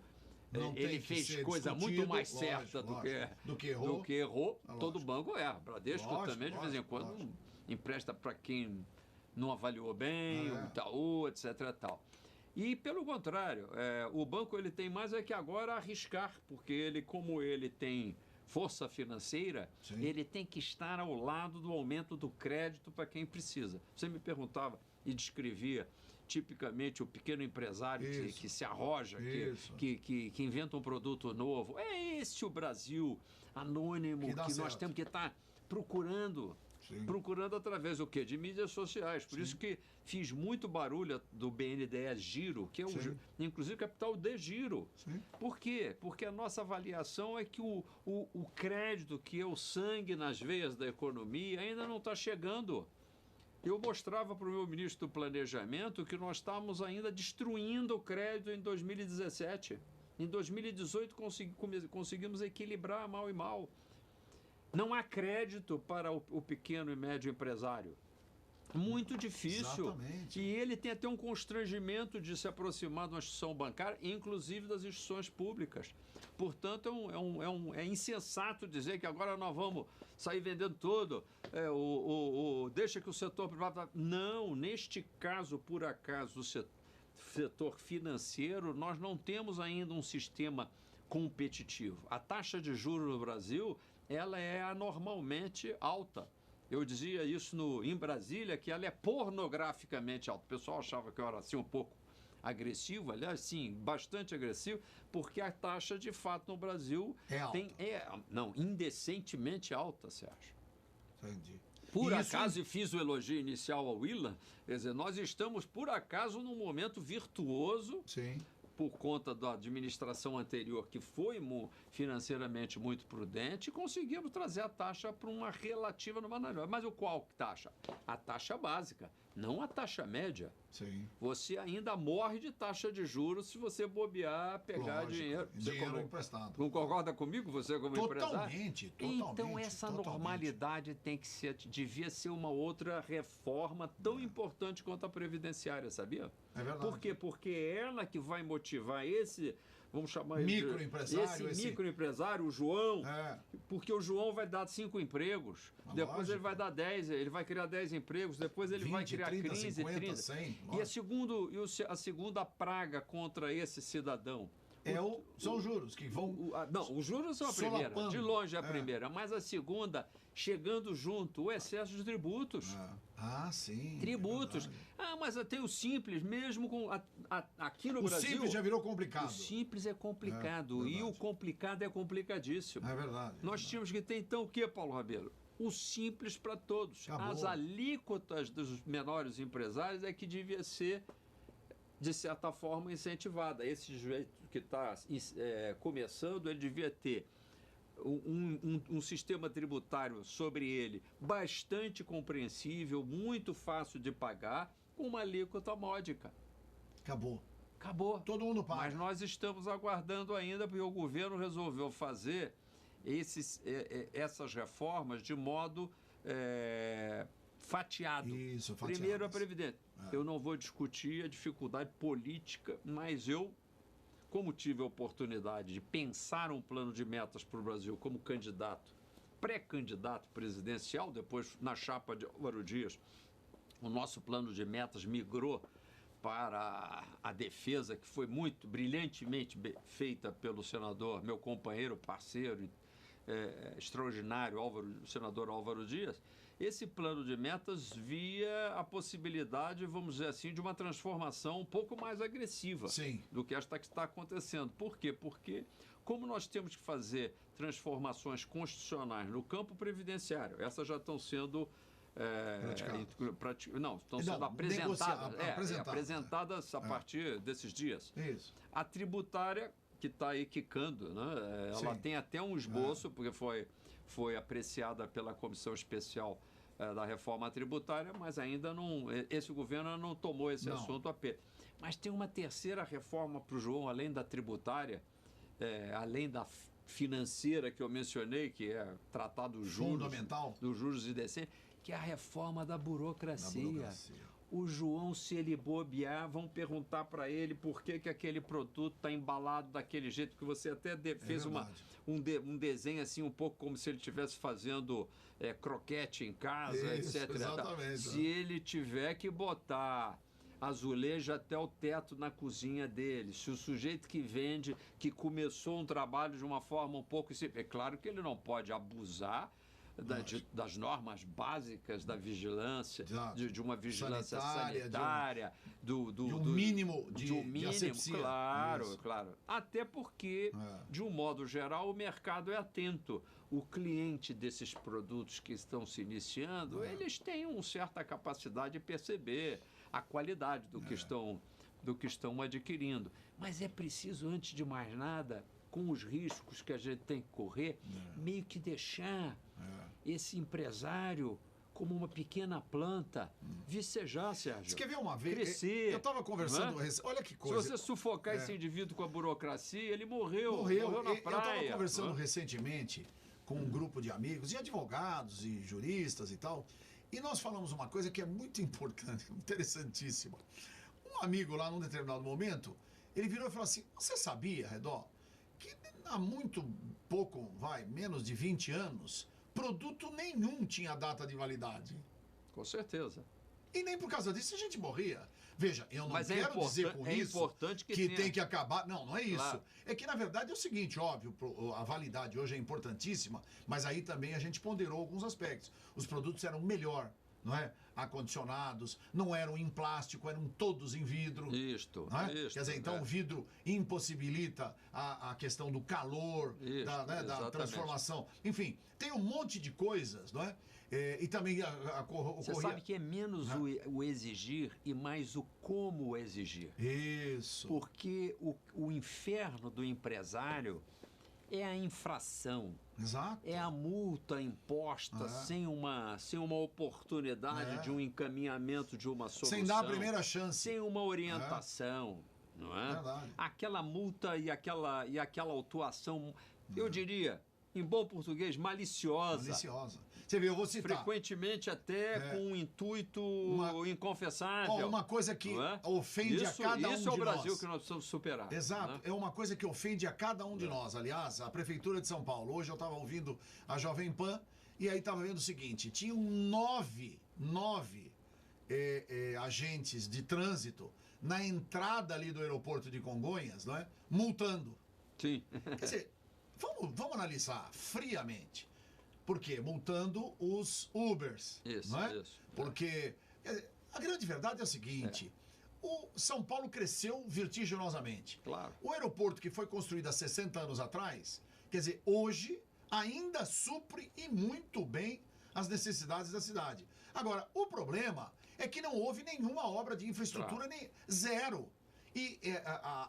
Speaker 2: ele fez coisa muito mais certa do que errou. Todo banco erra. Bradesco também, de vez em quando, empresta para quem não avaliou bem, o Itaú, etc. Tal. E, pelo contrário, o banco ele tem mais que agora arriscar, porque como ele tem força financeira, ele tem que estar ao lado do aumento do crédito para quem precisa. Você me perguntava e descrevia tipicamente o pequeno empresário que se arroja, que inventa um produto novo. É esse o Brasil anônimo que nós temos que estar procurando através do quê? De mídias sociais. Por isso que fiz muito barulho do BNDES Giro, que é inclusive capital de giro. Por quê? Porque a nossa avaliação é que o crédito, que é o sangue nas veias da economia, ainda não está chegando. Eu mostrava para o meu ministro do Planejamento que nós estávamos ainda destruindo o crédito em 2017. Em 2018 conseguimos equilibrar mal e mal. Não há crédito para o pequeno e médio empresário. Muito difícil.
Speaker 1: Exatamente.
Speaker 2: E ele tem até um constrangimento de se aproximar de uma instituição bancária, inclusive das instituições públicas. Portanto, é insensato dizer que agora nós vamos sair vendendo tudo, deixa que o setor privado... Não, neste caso, por acaso, o setor financeiro, nós não temos ainda um sistema competitivo. A taxa de juros no Brasil, ela é anormalmente alta. Eu dizia isso em Brasília, que ela é pornograficamente alta. O pessoal achava que eu era assim um pouco agressivo, aliás, sim, bastante agressivo, porque a taxa, de fato, no Brasil indecentemente alta, Sérgio.
Speaker 1: Entendi.
Speaker 2: Por acaso, e fiz o elogio inicial ao Willan, quer dizer, nós estamos, por acaso, num momento virtuoso, por conta da administração anterior, que foi financeiramente muito prudente, e conseguimos trazer a taxa para uma relativa normalidade. Mas qual taxa? A taxa básica, não a taxa média. Você ainda morre de taxa de juros se você bobear, pegar dinheiro
Speaker 1: emprestado.
Speaker 2: Não concorda comigo, você como empresário?
Speaker 1: Totalmente.
Speaker 2: Então essa normalidade devia ser uma outra reforma tão importante quanto a previdenciária, sabia?
Speaker 1: É verdade.
Speaker 2: Por quê? Porque é ela que vai motivar esse, vamos chamar
Speaker 1: microempresário,
Speaker 2: esse microempresário, o João, porque o João vai dar 5 empregos, depois ele vai dar 10, ele vai criar 10 empregos, depois ele
Speaker 1: 20,
Speaker 2: vai criar
Speaker 1: 30,
Speaker 2: 15,
Speaker 1: 50,
Speaker 2: 30.
Speaker 1: 100,
Speaker 2: a segunda praga contra esse cidadão
Speaker 1: são os juros que vão...
Speaker 2: os juros são a primeira, de longe é a primeira, mas a segunda, chegando junto, o excesso de tributos.
Speaker 1: Sim.
Speaker 2: Tributos. Mas tem o simples, mesmo com aqui no Brasil...
Speaker 1: O simples já virou complicado.
Speaker 2: O simples é complicado, e o complicado é complicadíssimo.
Speaker 1: É verdade.
Speaker 2: Nós tínhamos que ter, então, o que, Paulo Rabelo? O simples para todos.
Speaker 1: Acabou.
Speaker 2: As alíquotas dos menores empresários é que devia ser, de certa forma, incentivada. Esse jeito que está começando, ele devia ter um sistema tributário sobre ele bastante compreensível, muito fácil de pagar, com uma alíquota módica.
Speaker 1: Acabou.
Speaker 2: Acabou.
Speaker 1: Todo mundo paga.
Speaker 2: Mas nós estamos aguardando ainda, porque o governo resolveu fazer essas reformas de modo fatiado.
Speaker 1: Isso, fatiado.
Speaker 2: Primeiro, a Previdência. Eu não vou discutir a dificuldade política, mas eu, como tive a oportunidade de pensar um plano de metas para o Brasil como candidato, pré-candidato presidencial, depois na chapa de Álvaro Dias, o nosso plano de metas migrou para a defesa, que foi muito brilhantemente feita pelo senador, meu companheiro, parceiro, extraordinário, o senador Álvaro Dias. Esse plano de metas via a possibilidade, vamos dizer assim, de uma transformação um pouco mais agressiva do que esta que está acontecendo. Por quê? Porque como nós temos que fazer transformações constitucionais no campo previdenciário, essas já estão sendo estão sendo apresentadas a partir desses dias.
Speaker 1: Isso.
Speaker 2: A tributária, que está aí quicando, né? Ela tem até um esboço, porque foi apreciada pela Comissão Especial da Reforma Tributária, mas ainda não, esse governo não tomou esse assunto a pé. Mas tem uma terceira reforma para o João, além da tributária, além da financeira que eu mencionei, que é tratar dos juros e decência, que é a reforma da burocracia. O João, se ele bobear, vão perguntar para ele por que aquele produto está embalado daquele jeito, que você até fez um desenho assim, um pouco como se ele estivesse fazendo croquete em casa, etc.
Speaker 1: Exatamente.
Speaker 2: Se ele tiver que botar azulejo até o teto na cozinha dele, se o sujeito que vende, que começou um trabalho de uma forma um pouco... É claro que ele não pode abusar das normas básicas da vigilância, de uma vigilância sanitária, de um
Speaker 1: mínimo de asepsia.
Speaker 2: Claro. Até porque, de um modo geral, o mercado é atento. O cliente desses produtos que estão se iniciando, eles têm uma certa capacidade de perceber a qualidade do que estão adquirindo. Mas é preciso, antes de mais nada, com os riscos que a gente tem que correr, meio que deixar esse empresário como uma pequena planta vicejar, Sérgio.
Speaker 1: Você quer ver uma vez?
Speaker 2: Crescer.
Speaker 1: Eu estava conversando... Olha que coisa.
Speaker 2: Se você sufocar esse indivíduo com a burocracia, ele morreu na praia.
Speaker 1: Eu estava conversando recentemente com um grupo de amigos, e advogados, e juristas e tal, e nós falamos uma coisa que é muito importante, interessantíssima. Um amigo lá, num determinado momento, ele virou e falou assim: você sabia, Redó, que há muito pouco, menos de 20 anos, produto nenhum tinha data de validade?
Speaker 2: Com certeza.
Speaker 1: E nem por causa disso a gente morria. Veja, eu não quero dizer com isso
Speaker 2: importante
Speaker 1: que tem que acabar. Não é isso. Claro. É que, na verdade, é o seguinte, óbvio, a validade hoje é importantíssima, mas aí também a gente ponderou alguns aspectos. Os produtos eram melhor, não é? Acondicionados, não eram em plástico, eram todos em vidro.
Speaker 2: Isto.
Speaker 1: Quer dizer, então o vidro impossibilita a questão do calor, da transformação. Enfim, tem um monte de coisas, não é? E também
Speaker 2: Você sabe que é menos o exigir e mais o como exigir.
Speaker 1: Isso.
Speaker 2: Porque o inferno do empresário é a infração.
Speaker 1: Exato.
Speaker 2: É a multa imposta sem uma oportunidade de um encaminhamento de uma solução.
Speaker 1: Sem dar a primeira chance.
Speaker 2: Sem uma orientação. Não é?
Speaker 1: Verdade.
Speaker 2: Aquela multa e aquela autuação, eu diria, em bom português, maliciosa.
Speaker 1: Você vê, eu vou citar.
Speaker 2: Frequentemente até com um intuito inconfessável.
Speaker 1: Uma coisa que ofende a cada um de nós.
Speaker 2: Isso é o Brasil que nós precisamos superar.
Speaker 1: Exato. É uma coisa que ofende a cada um de nós. Aliás, a Prefeitura de São Paulo, hoje eu estava ouvindo a Jovem Pan, e aí estava vendo o seguinte, tinham nove agentes de trânsito na entrada ali do aeroporto de Congonhas, não é? Multando.
Speaker 2: Sim.
Speaker 1: Quer dizer, vamos analisar friamente. Por quê? Multando os Ubers.
Speaker 2: Isso,
Speaker 1: não é?
Speaker 2: Isso.
Speaker 1: Porque a grande verdade é o seguinte: o São Paulo cresceu vertiginosamente.
Speaker 2: Claro.
Speaker 1: O aeroporto que foi construído há 60 anos atrás, quer dizer, hoje ainda supre e muito bem as necessidades da cidade. Agora, o problema é que não houve nenhuma obra de infraestrutura, nem zero. E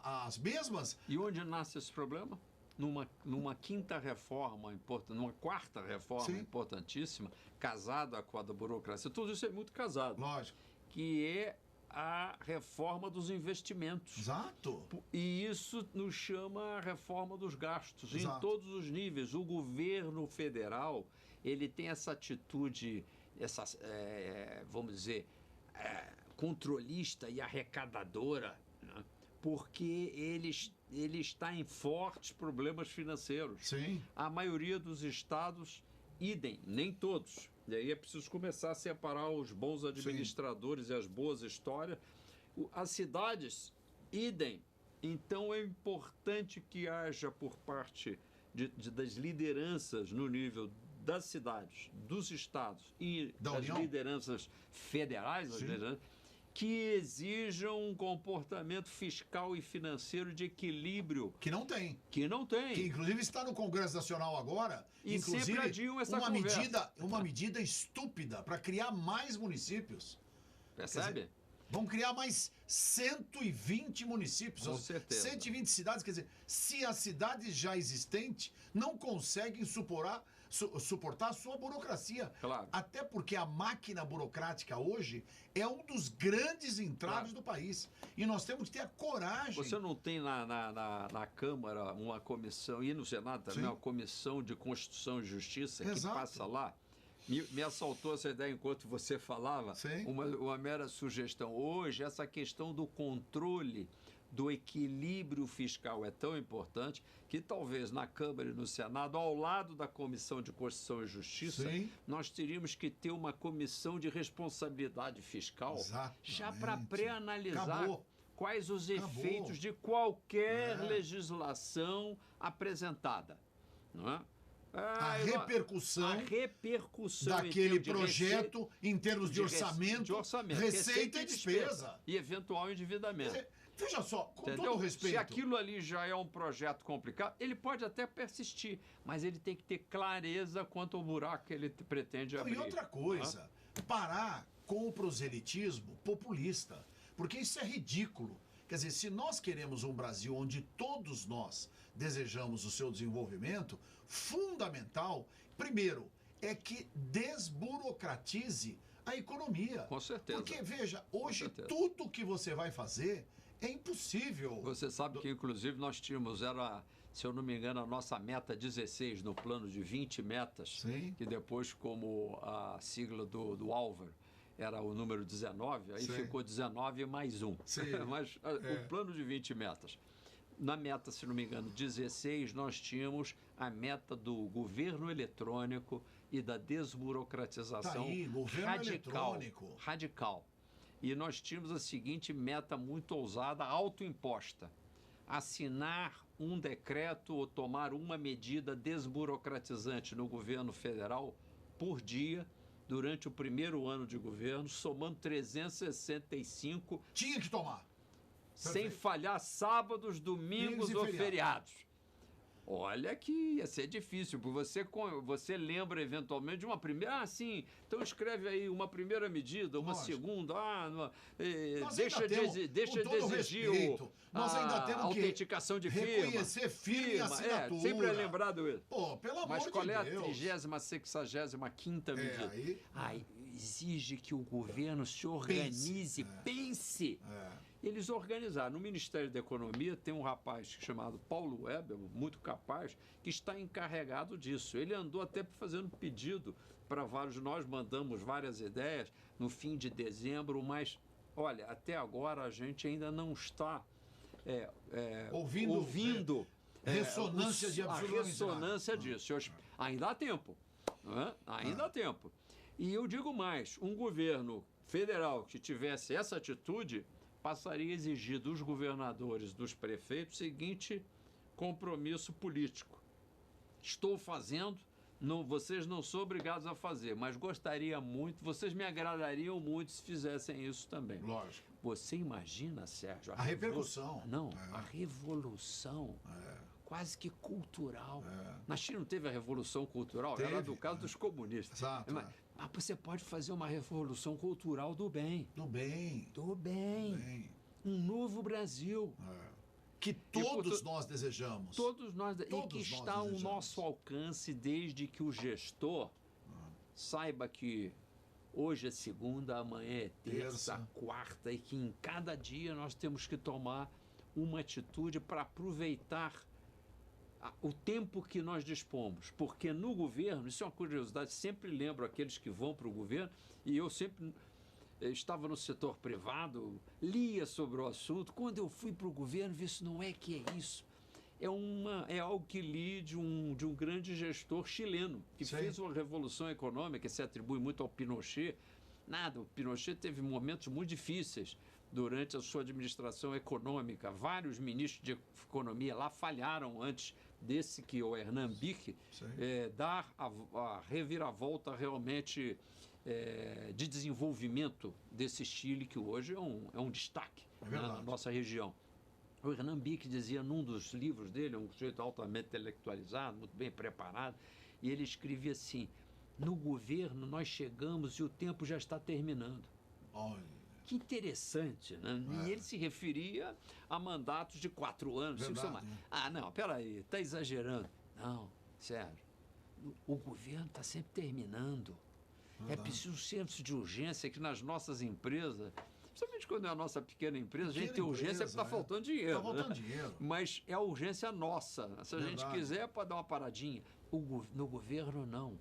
Speaker 1: as mesmas...
Speaker 2: E onde nasce esse problema? Numa quinta reforma importante, numa quarta reforma importantíssima, casada com a da burocracia. Tudo isso é muito casado.
Speaker 1: Lógico.
Speaker 2: Que é a reforma dos investimentos.
Speaker 1: Exato.
Speaker 2: E isso nos chama a reforma dos gastos,
Speaker 1: Exato.
Speaker 2: em todos os níveis. O governo federal, ele tem essa atitude, vamos dizer, controlista e arrecadadora, né? Porque ele está em fortes problemas financeiros.
Speaker 1: Sim.
Speaker 2: A maioria dos estados, idem, nem todos. E aí é preciso começar a separar os bons administradores e as boas histórias. As cidades, idem. Então é importante que haja por parte das lideranças no nível das cidades, dos estados e das lideranças federais, que exijam um comportamento fiscal e financeiro de equilíbrio.
Speaker 1: Que não tem.
Speaker 2: Que não tem.
Speaker 1: Que inclusive está no Congresso Nacional agora.
Speaker 2: E
Speaker 1: inclusive,
Speaker 2: sempre adiam essa conversa.
Speaker 1: Uma medida estúpida para criar mais municípios.
Speaker 2: Percebe?
Speaker 1: Dizer, vão criar mais 120 municípios.
Speaker 2: Com certeza.
Speaker 1: 120 cidades. Quer dizer, se as cidades já existentes não conseguem suportar a sua burocracia.
Speaker 2: Claro.
Speaker 1: Até porque a máquina burocrática hoje é um dos grandes entraves do país. E nós temos que ter a coragem.
Speaker 2: Você não tem na Câmara uma comissão, e no Senado também, uma comissão de Constituição e Justiça que passa lá? Me assaltou essa ideia enquanto você falava. Uma mera sugestão. Hoje, essa questão do controle do equilíbrio fiscal é tão importante que talvez na Câmara e no Senado, ao lado da Comissão de Constituição e Justiça, nós teríamos que ter uma comissão de responsabilidade fiscal já para pré-analisar quais os efeitos de qualquer legislação apresentada. Não é?
Speaker 1: A repercussão
Speaker 2: em
Speaker 1: daquele projeto em termos de orçamento, receita e despesa.
Speaker 2: E eventual endividamento.
Speaker 1: Veja só, com todo respeito.
Speaker 2: Se aquilo ali já é um projeto complicado, ele pode até persistir, mas ele tem que ter clareza quanto ao buraco que ele pretende abrir.
Speaker 1: E outra coisa, parar com o proselitismo populista, porque isso é ridículo. Quer dizer, se nós queremos um Brasil onde todos nós desejamos o seu desenvolvimento, fundamental, primeiro, é que desburocratize a economia.
Speaker 2: Com certeza.
Speaker 1: Porque, veja, hoje tudo que você vai fazer é impossível.
Speaker 2: Você sabe que, inclusive, nós tínhamos, se eu não me engano, a nossa meta 16 no plano de 20 metas, que depois, como a sigla do Álvaro, era o número 19, aí ficou 19 mais 1. Mas o plano de 20 metas. Na meta, se não me engano, 16, nós tínhamos a meta do governo eletrônico e da desburocratização radical. E nós tínhamos a seguinte meta muito ousada, autoimposta: assinar um decreto ou tomar uma medida desburocratizante no governo federal por dia durante o primeiro ano de governo, somando 365.
Speaker 1: Tinha que tomar.
Speaker 2: Sem falhar sábados, domingos ou feriados. Olha que ia ser difícil, porque você lembra eventualmente de uma primeira... então escreve aí uma primeira medida, uma segunda... deixa de exigir a autenticação de firma.
Speaker 1: Reconhecer firma e assinatura.
Speaker 2: Sempre é lembrado isso.
Speaker 1: Pô, pelo amor de Deus.
Speaker 2: Mas qual é a 30ª, 65ª medida? Exige que o governo se organize, pense. Eles organizaram. No Ministério da Economia tem um rapaz chamado Paulo Weber, muito capaz, que está encarregado disso. Ele andou até fazendo pedido para vários de nós, mandamos várias ideias no fim de dezembro, mas, olha, até agora a gente ainda não está ouvindo
Speaker 1: ressonância de
Speaker 2: a ressonância disso. Ainda há tempo. Ainda há tempo. E eu digo mais, um governo federal que tivesse essa atitude passaria a exigir dos governadores, dos prefeitos, o seguinte compromisso político: estou fazendo, vocês não são obrigados a fazer, mas gostaria muito, vocês me agradariam muito se fizessem isso também.
Speaker 1: Lógico.
Speaker 2: Você imagina, Sérgio,
Speaker 1: a repercussão.
Speaker 2: A revolução quase que cultural. Na China não teve a revolução cultural, era do caso dos comunistas.
Speaker 1: Exato.
Speaker 2: Mas você pode fazer uma revolução cultural do bem.
Speaker 1: Do bem.
Speaker 2: Um novo Brasil.
Speaker 1: Que todos nós desejamos.
Speaker 2: Todos nós. E que está ao nosso alcance desde que o gestor saiba que hoje é segunda, amanhã é terça, quarta, e que em cada dia nós temos que tomar uma atitude para aproveitar o tempo que nós dispomos, porque no governo, isso é uma curiosidade, sempre lembro aqueles que vão para o governo, e eu sempre estava no setor privado, lia sobre o assunto, quando eu fui para o governo, vi isso, não é que é isso, é algo que li de um grande gestor chileno, que fez uma revolução econômica, que se atribui muito ao Pinochet. Nada, o Pinochet teve momentos muito difíceis durante a sua administração econômica, vários ministros de economia lá falharam antes desse que o Hernán-Bich dar a reviravolta realmente de desenvolvimento desse Chile, que hoje é um destaque na nossa região. O Hernán-Bich dizia num dos livros dele, um sujeito altamente intelectualizado, muito bem preparado, e ele escrevia assim: no governo nós chegamos e o tempo já está terminando.
Speaker 1: Olha.
Speaker 2: Que interessante, né? E ele se referia a mandatos de 4 anos. 5 semanas. Ah, não, peraí, está exagerando. Não, sério. O governo está sempre terminando. É preciso senso de urgência que nas nossas empresas, principalmente quando é a nossa pequena empresa, a gente tem urgência porque está faltando dinheiro.
Speaker 1: Está faltando dinheiro.
Speaker 2: Mas é a urgência nossa. Se a gente quiser, pode dar uma paradinha. No governo, não.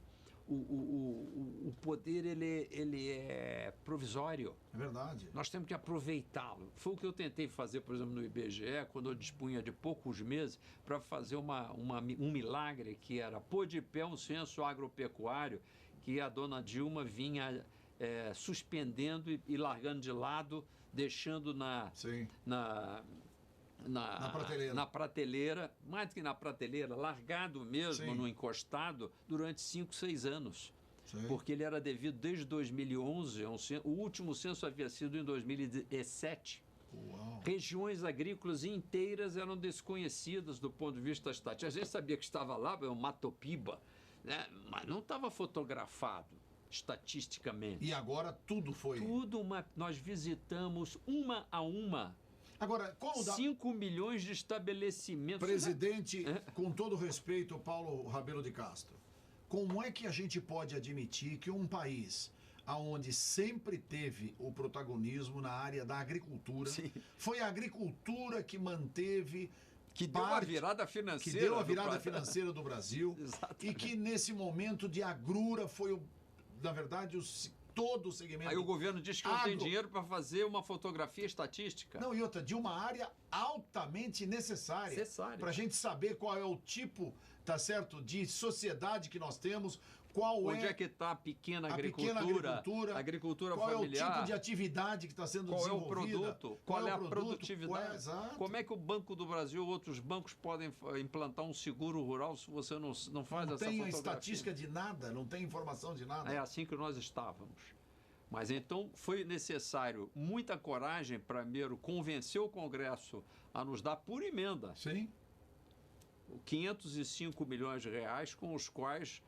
Speaker 2: O poder, ele é provisório.
Speaker 1: É verdade.
Speaker 2: Nós temos que aproveitá-lo. Foi o que eu tentei fazer, por exemplo, no IBGE, quando eu dispunha de poucos meses, para fazer um milagre, que era pôr de pé um censo agropecuário que a dona Dilma vinha suspendendo e largando de lado, deixando na prateleira, mais do que na prateleira, largado mesmo, no encostado, durante 5, 6 anos. Porque ele era devido desde 2011, o último censo havia sido em 2017.
Speaker 1: Uau.
Speaker 2: Regiões agrícolas inteiras eram desconhecidas do ponto de vista estatístico. A gente sabia que estava lá, o Mato Piba, né? Mas não estava fotografado estatisticamente.
Speaker 1: E agora tudo foi...
Speaker 2: Nós visitamos uma a uma.
Speaker 1: Agora, como
Speaker 2: 5 milhões de estabelecimentos.
Speaker 1: Presidente, com todo respeito, Paulo Rabelo de Castro, como é que a gente pode admitir que um país onde sempre teve o protagonismo na área da agricultura, foi a agricultura que manteve...
Speaker 2: Que deu a virada financeira.
Speaker 1: Que deu a virada financeira do Brasil. E que nesse momento de agrura foi, na verdade, todo o segmento...
Speaker 2: Aí o governo diz que não tem dinheiro para fazer uma fotografia estatística.
Speaker 1: Não, e outra, de uma área altamente necessária. Para a gente saber qual é o tipo, tá certo, de sociedade que nós temos,
Speaker 2: onde é que está a pequena agricultura, a agricultura
Speaker 1: qual
Speaker 2: familiar.
Speaker 1: Qual é o tipo de atividade que está sendo desenvolvida.
Speaker 2: Qual é o produto, qual é a produtividade. Como é que o Banco do Brasil ou outros bancos podem implantar um seguro rural se você não faz essa fotografia?
Speaker 1: Não tem estatística de nada, não tem informação de nada.
Speaker 2: É assim que nós estávamos. Mas então foi necessário muita coragem para primeiro convencer o Congresso a nos dar por emenda 505 milhões de reais, com os quais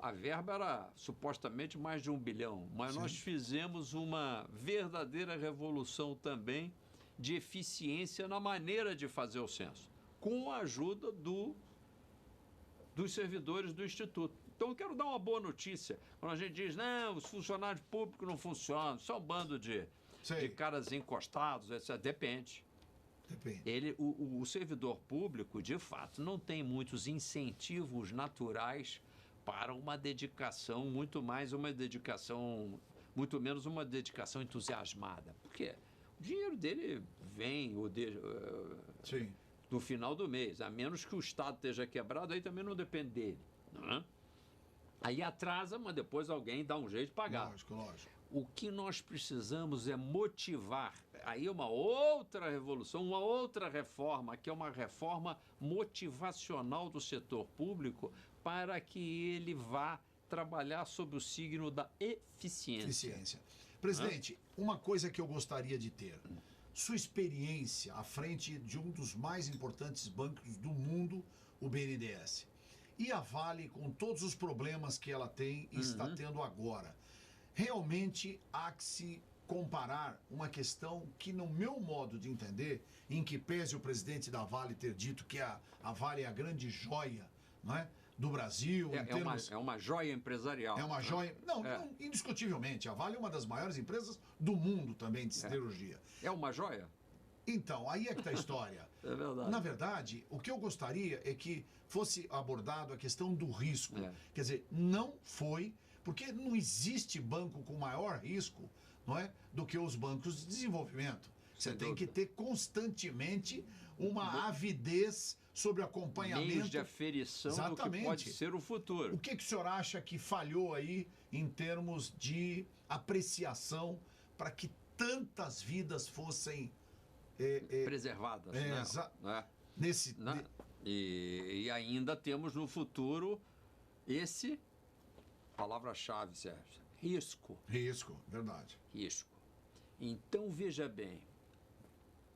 Speaker 2: a verba era supostamente mais de 1 bilhão, mas nós fizemos uma verdadeira revolução também de eficiência na maneira de fazer o censo, com a ajuda dos servidores do Instituto. Então eu quero dar uma boa notícia. Quando a gente diz, não, os funcionários públicos não funcionam, só um bando de caras encostados, etc. Depende. O servidor público, de fato, não tem muitos incentivos naturais para uma dedicação, muito menos uma dedicação entusiasmada. Porque o dinheiro dele vem do final do mês, a menos que o Estado esteja quebrado, aí também não depende dele. Não é? Aí atrasa, mas depois alguém dá um jeito de pagar.
Speaker 1: Lógico.
Speaker 2: O que nós precisamos é motivar. Aí uma outra revolução, uma outra reforma, que é uma reforma motivacional do setor público, para que ele vá trabalhar sob o signo da eficiência.
Speaker 1: Presidente, uma coisa que eu gostaria de ter. Sua experiência à frente de um dos mais importantes bancos do mundo, o BNDES. E a Vale, com todos os problemas que ela tem e está tendo agora. Realmente há que se comparar uma questão que, no meu modo de entender, em que pese o presidente da Vale ter dito que a Vale é a grande joia, não é, do Brasil.
Speaker 2: É uma joia empresarial.
Speaker 1: É uma joia. Não, indiscutivelmente. A Vale é uma das maiores empresas do mundo também de siderurgia.
Speaker 2: É uma joia?
Speaker 1: Então, aí é que está a história.
Speaker 2: É verdade.
Speaker 1: Na verdade, o que eu gostaria é que fosse abordado a questão do risco. Quer dizer, não foi, porque não existe banco com maior risco, não é, do que os bancos de desenvolvimento. Você tem que ter constantemente uma avidez sobre acompanhamento.
Speaker 2: Meios de aferição do que pode ser o futuro.
Speaker 1: O que o senhor acha que falhou aí em termos de apreciação para que tantas vidas fossem
Speaker 2: preservadas, né? E ainda temos no futuro esse, palavra-chave, Sérgio, risco.
Speaker 1: Risco, verdade.
Speaker 2: Risco. Então, veja bem,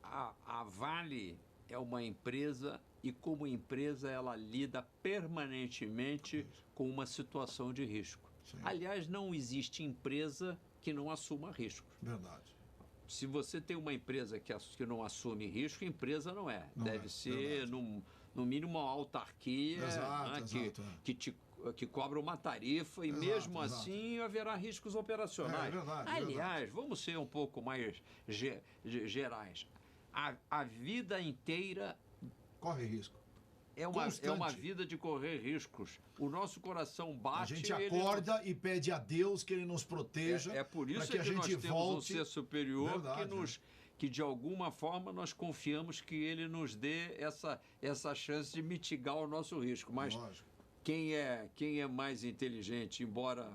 Speaker 2: a Vale é uma empresa e, como empresa, ela lida permanentemente com uma situação de risco.
Speaker 1: Sim.
Speaker 2: Aliás, não existe empresa que não assuma riscos.
Speaker 1: Verdade.
Speaker 2: Se você tem uma empresa que não assume risco, empresa não é. Deve ser, no mínimo, uma autarquia,
Speaker 1: exato.
Speaker 2: que cobra uma tarifa e, mesmo assim, haverá riscos operacionais. Aliás, vamos ser um pouco mais gerais. A vida inteira
Speaker 1: corre risco.
Speaker 2: É uma vida de correr riscos. O nosso coração bate.
Speaker 1: A gente acorda e pede a Deus que Ele nos proteja.
Speaker 2: É por isso
Speaker 1: que a gente
Speaker 2: nós temos
Speaker 1: volte.
Speaker 2: Um ser superior que de alguma forma nós confiamos que Ele nos dê essa chance de mitigar o nosso risco. Mas quem é mais inteligente, embora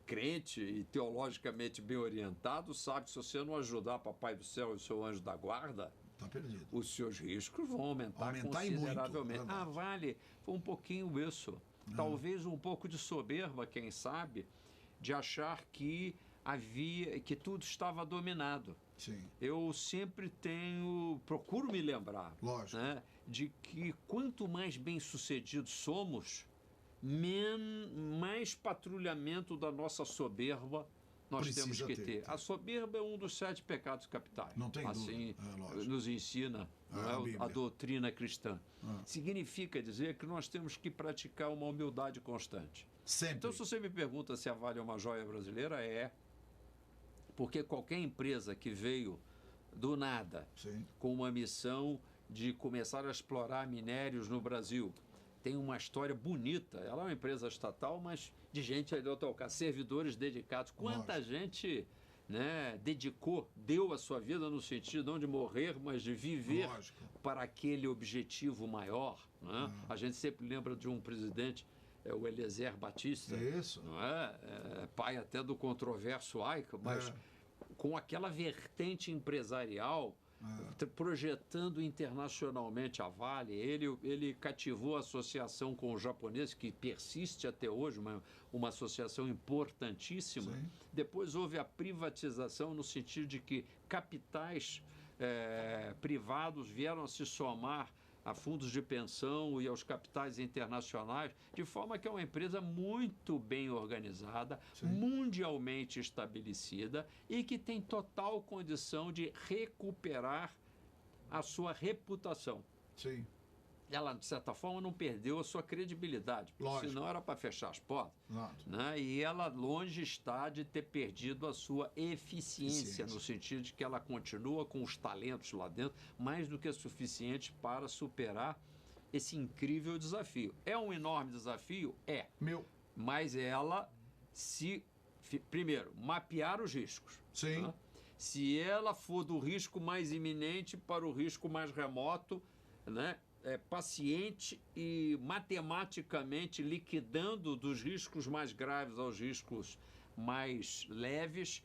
Speaker 2: crente e teologicamente bem orientado, sabe que se você não ajudar Papai do Céu e o seu anjo da guarda,
Speaker 1: tá perdido.
Speaker 2: Os seus riscos vão aumentar consideravelmente.
Speaker 1: Muito,
Speaker 2: Vale, foi um pouquinho isso. Talvez um pouco de soberba, quem sabe, de achar que tudo estava dominado.
Speaker 1: Sim.
Speaker 2: Eu sempre procuro me lembrar, né, de que quanto mais bem-sucedidos somos, mais patrulhamento da nossa soberba nós temos que ter. A soberba é um dos 7 pecados capitais.
Speaker 1: Não tem
Speaker 2: dúvida. Nos ensina a doutrina cristã. Significa dizer que nós temos que praticar uma humildade constante.
Speaker 1: Sempre.
Speaker 2: Então, se você me pergunta se a Vale é uma joia brasileira, porque qualquer empresa que veio do nada, com uma missão de começar a explorar minérios no Brasil, tem uma história bonita. Ela é uma empresa estatal, mas de gente ali ao tocar, servidores dedicados. Quanta gente, né, deu a sua vida no sentido não de morrer, mas de viver para aquele objetivo maior. Né? A gente sempre lembra de um presidente, o Eliezer Batista, não é? Pai até do controverso Aica, mas com aquela vertente empresarial, projetando internacionalmente a Vale. Ele cativou a associação com os japoneses, que persiste até hoje, uma associação importantíssima. Depois houve a privatização, no sentido de que capitais privados vieram a se somar a fundos de pensão e aos capitais internacionais, de forma que é uma empresa muito bem organizada, mundialmente estabelecida e que tem total condição de recuperar a sua reputação. Ela, de certa forma, não perdeu a sua credibilidade, porque senão era para fechar as portas. Né? E ela longe está de ter perdido a sua eficiência, no sentido de que ela continua com os talentos lá dentro, mais do que suficiente para superar esse incrível desafio. É um enorme desafio? Mas ela primeiro, mapear os riscos. Né? Se ela for do risco mais iminente para o risco mais remoto, né? Paciente e matematicamente liquidando dos riscos mais graves aos riscos mais leves,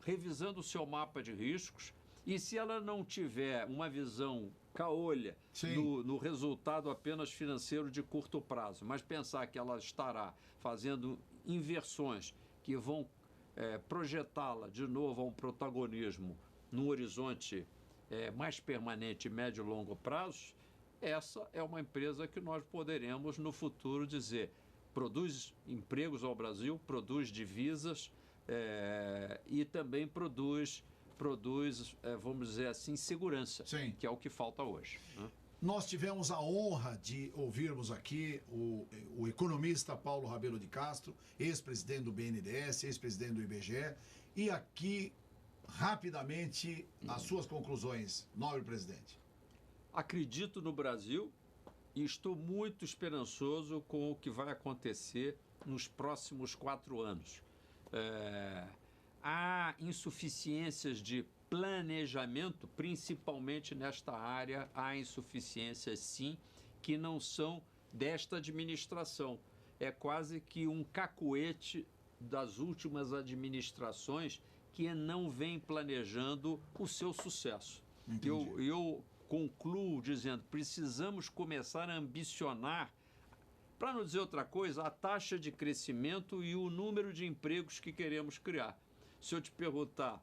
Speaker 2: revisando o seu mapa de riscos. E se ela não tiver uma visão caolha no resultado apenas financeiro de curto prazo, mas pensar que ela estará fazendo inversões que vão projetá-la de novo a um protagonismo no horizonte mais permanente, médio e longo prazo, essa é uma empresa que nós poderemos no futuro dizer, produz empregos ao Brasil, produz divisas e também produz, vamos dizer assim, segurança, que é o que falta hoje. Né?
Speaker 1: Nós tivemos a honra de ouvirmos aqui o economista Paulo Rabelo de Castro, ex-presidente do BNDES, ex-presidente do IBGE, e aqui, rapidamente, as suas conclusões, nobre presidente.
Speaker 2: Acredito no Brasil e estou muito esperançoso com o que vai acontecer nos próximos 4 anos. Há insuficiências de planejamento, principalmente nesta área, há insuficiências, sim, que não são desta administração. É quase que um cacuete das últimas administrações que não vem planejando o seu sucesso. Eu concluo dizendo, precisamos começar a ambicionar, para não dizer outra coisa, a taxa de crescimento e o número de empregos que queremos criar. Se eu te perguntar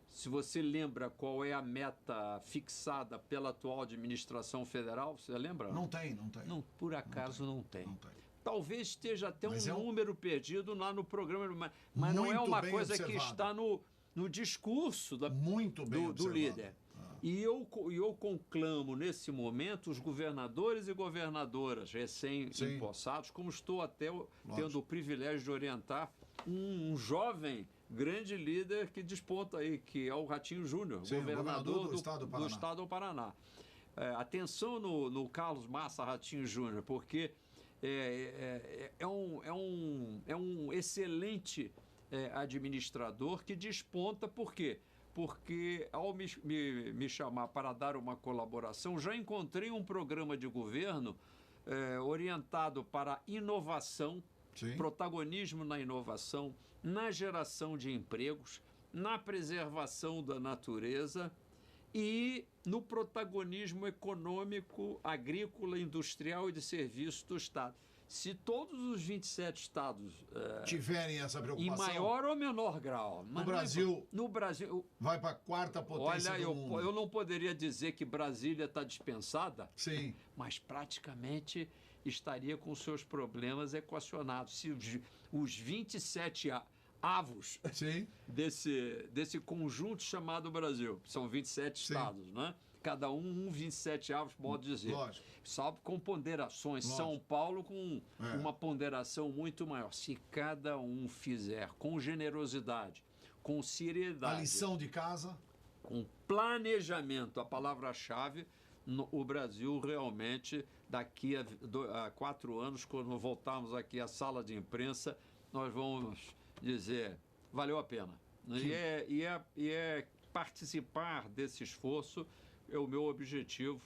Speaker 2: se você lembra qual é a meta fixada pela atual administração federal, você lembra?
Speaker 1: Não tem.
Speaker 2: Não, por acaso não tem.
Speaker 1: Não tem.
Speaker 2: Talvez esteja até
Speaker 1: Mas
Speaker 2: número perdido lá no programa, mas não é uma coisa
Speaker 1: observado.
Speaker 2: Que está no discurso do líder. E eu conclamo, nesse momento, os governadores e governadoras recém-empossados, como estou até tendo o privilégio de orientar um jovem grande líder que desponta aí, que é o Ratinho Júnior, governador do estado do Paraná. Atenção no Carlos Massa Ratinho Júnior, porque é um excelente administrador que desponta. Por quê? Porque ao me chamar para dar uma colaboração, já encontrei um programa de governo orientado para inovação,
Speaker 1: Sim.
Speaker 2: protagonismo na inovação, na geração de empregos, na preservação da natureza e no protagonismo econômico, agrícola, industrial e de serviços do Estado. Se todos os 27 estados
Speaker 1: tiverem essa preocupação,
Speaker 2: em maior ou menor grau,
Speaker 1: no Brasil
Speaker 2: vai
Speaker 1: para a 4ª potência do mundo.
Speaker 2: Eu não poderia dizer que Brasília está dispensada,
Speaker 1: sim,
Speaker 2: mas praticamente estaria com seus problemas equacionados. Se os 27 avos
Speaker 1: sim,
Speaker 2: desse conjunto chamado Brasil, são 27
Speaker 1: sim,
Speaker 2: estados, né? Cada 27 avos, modo de dizer.
Speaker 1: Lógico.
Speaker 2: Salvo com ponderações.
Speaker 1: Lógico.
Speaker 2: São Paulo com uma ponderação muito maior. Se cada um fizer com generosidade, com seriedade,
Speaker 1: a lição de casa,
Speaker 2: com planejamento, a palavra-chave, o Brasil realmente, daqui a 4 anos, quando voltarmos aqui à sala de imprensa, nós vamos dizer, valeu a pena. E é participar desse esforço é o meu objetivo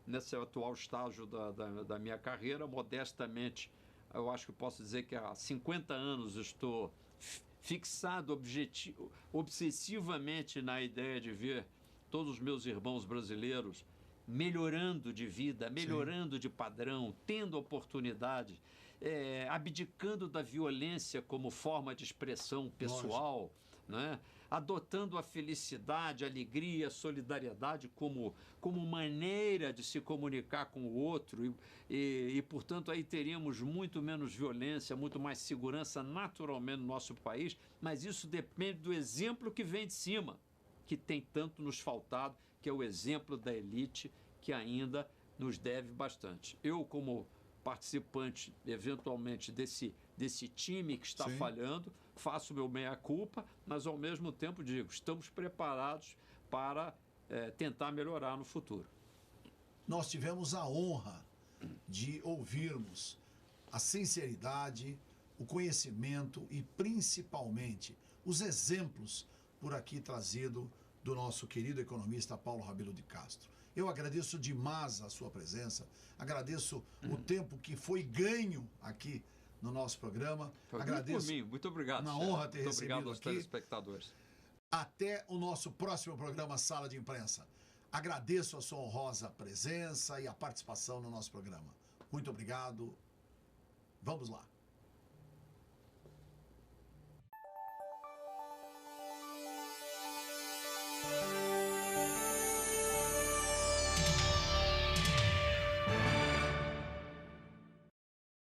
Speaker 2: nesse atual estágio da minha carreira. Modestamente, eu acho que posso dizer que há 50 anos estou fixado obsessivamente na ideia de ver todos os meus irmãos brasileiros melhorando de vida, melhorando Sim. de padrão, tendo oportunidade, abdicando da violência como forma de expressão pessoal, né? Adotando a felicidade, a alegria, a solidariedade como maneira de se comunicar com o outro e, portanto, aí teríamos muito menos violência, muito mais segurança naturalmente no nosso país, mas isso depende do exemplo que vem de cima, que tem tanto nos faltado, que é o exemplo da elite, que ainda nos deve bastante. Eu, como participante, eventualmente, desse time que está Sim. falhando, faço meu meia-culpa, mas, ao mesmo tempo, digo, estamos preparados para tentar melhorar no futuro.
Speaker 1: Nós tivemos a honra de ouvirmos a sinceridade, o conhecimento e, principalmente, os exemplos por aqui trazido do nosso querido economista Paulo Rabelo de Castro. Eu agradeço demais a sua presença, agradeço o tempo que foi ganho aqui no nosso programa. Agradeço
Speaker 2: por mim. Muito obrigado.
Speaker 1: Uma honra ter
Speaker 2: Muito
Speaker 1: recebido
Speaker 2: obrigado aos
Speaker 1: aqui.
Speaker 2: Telespectadores.
Speaker 1: Até o nosso próximo programa Sala de Imprensa. Agradeço a sua honrosa presença e a participação no nosso programa. Muito obrigado. Vamos lá.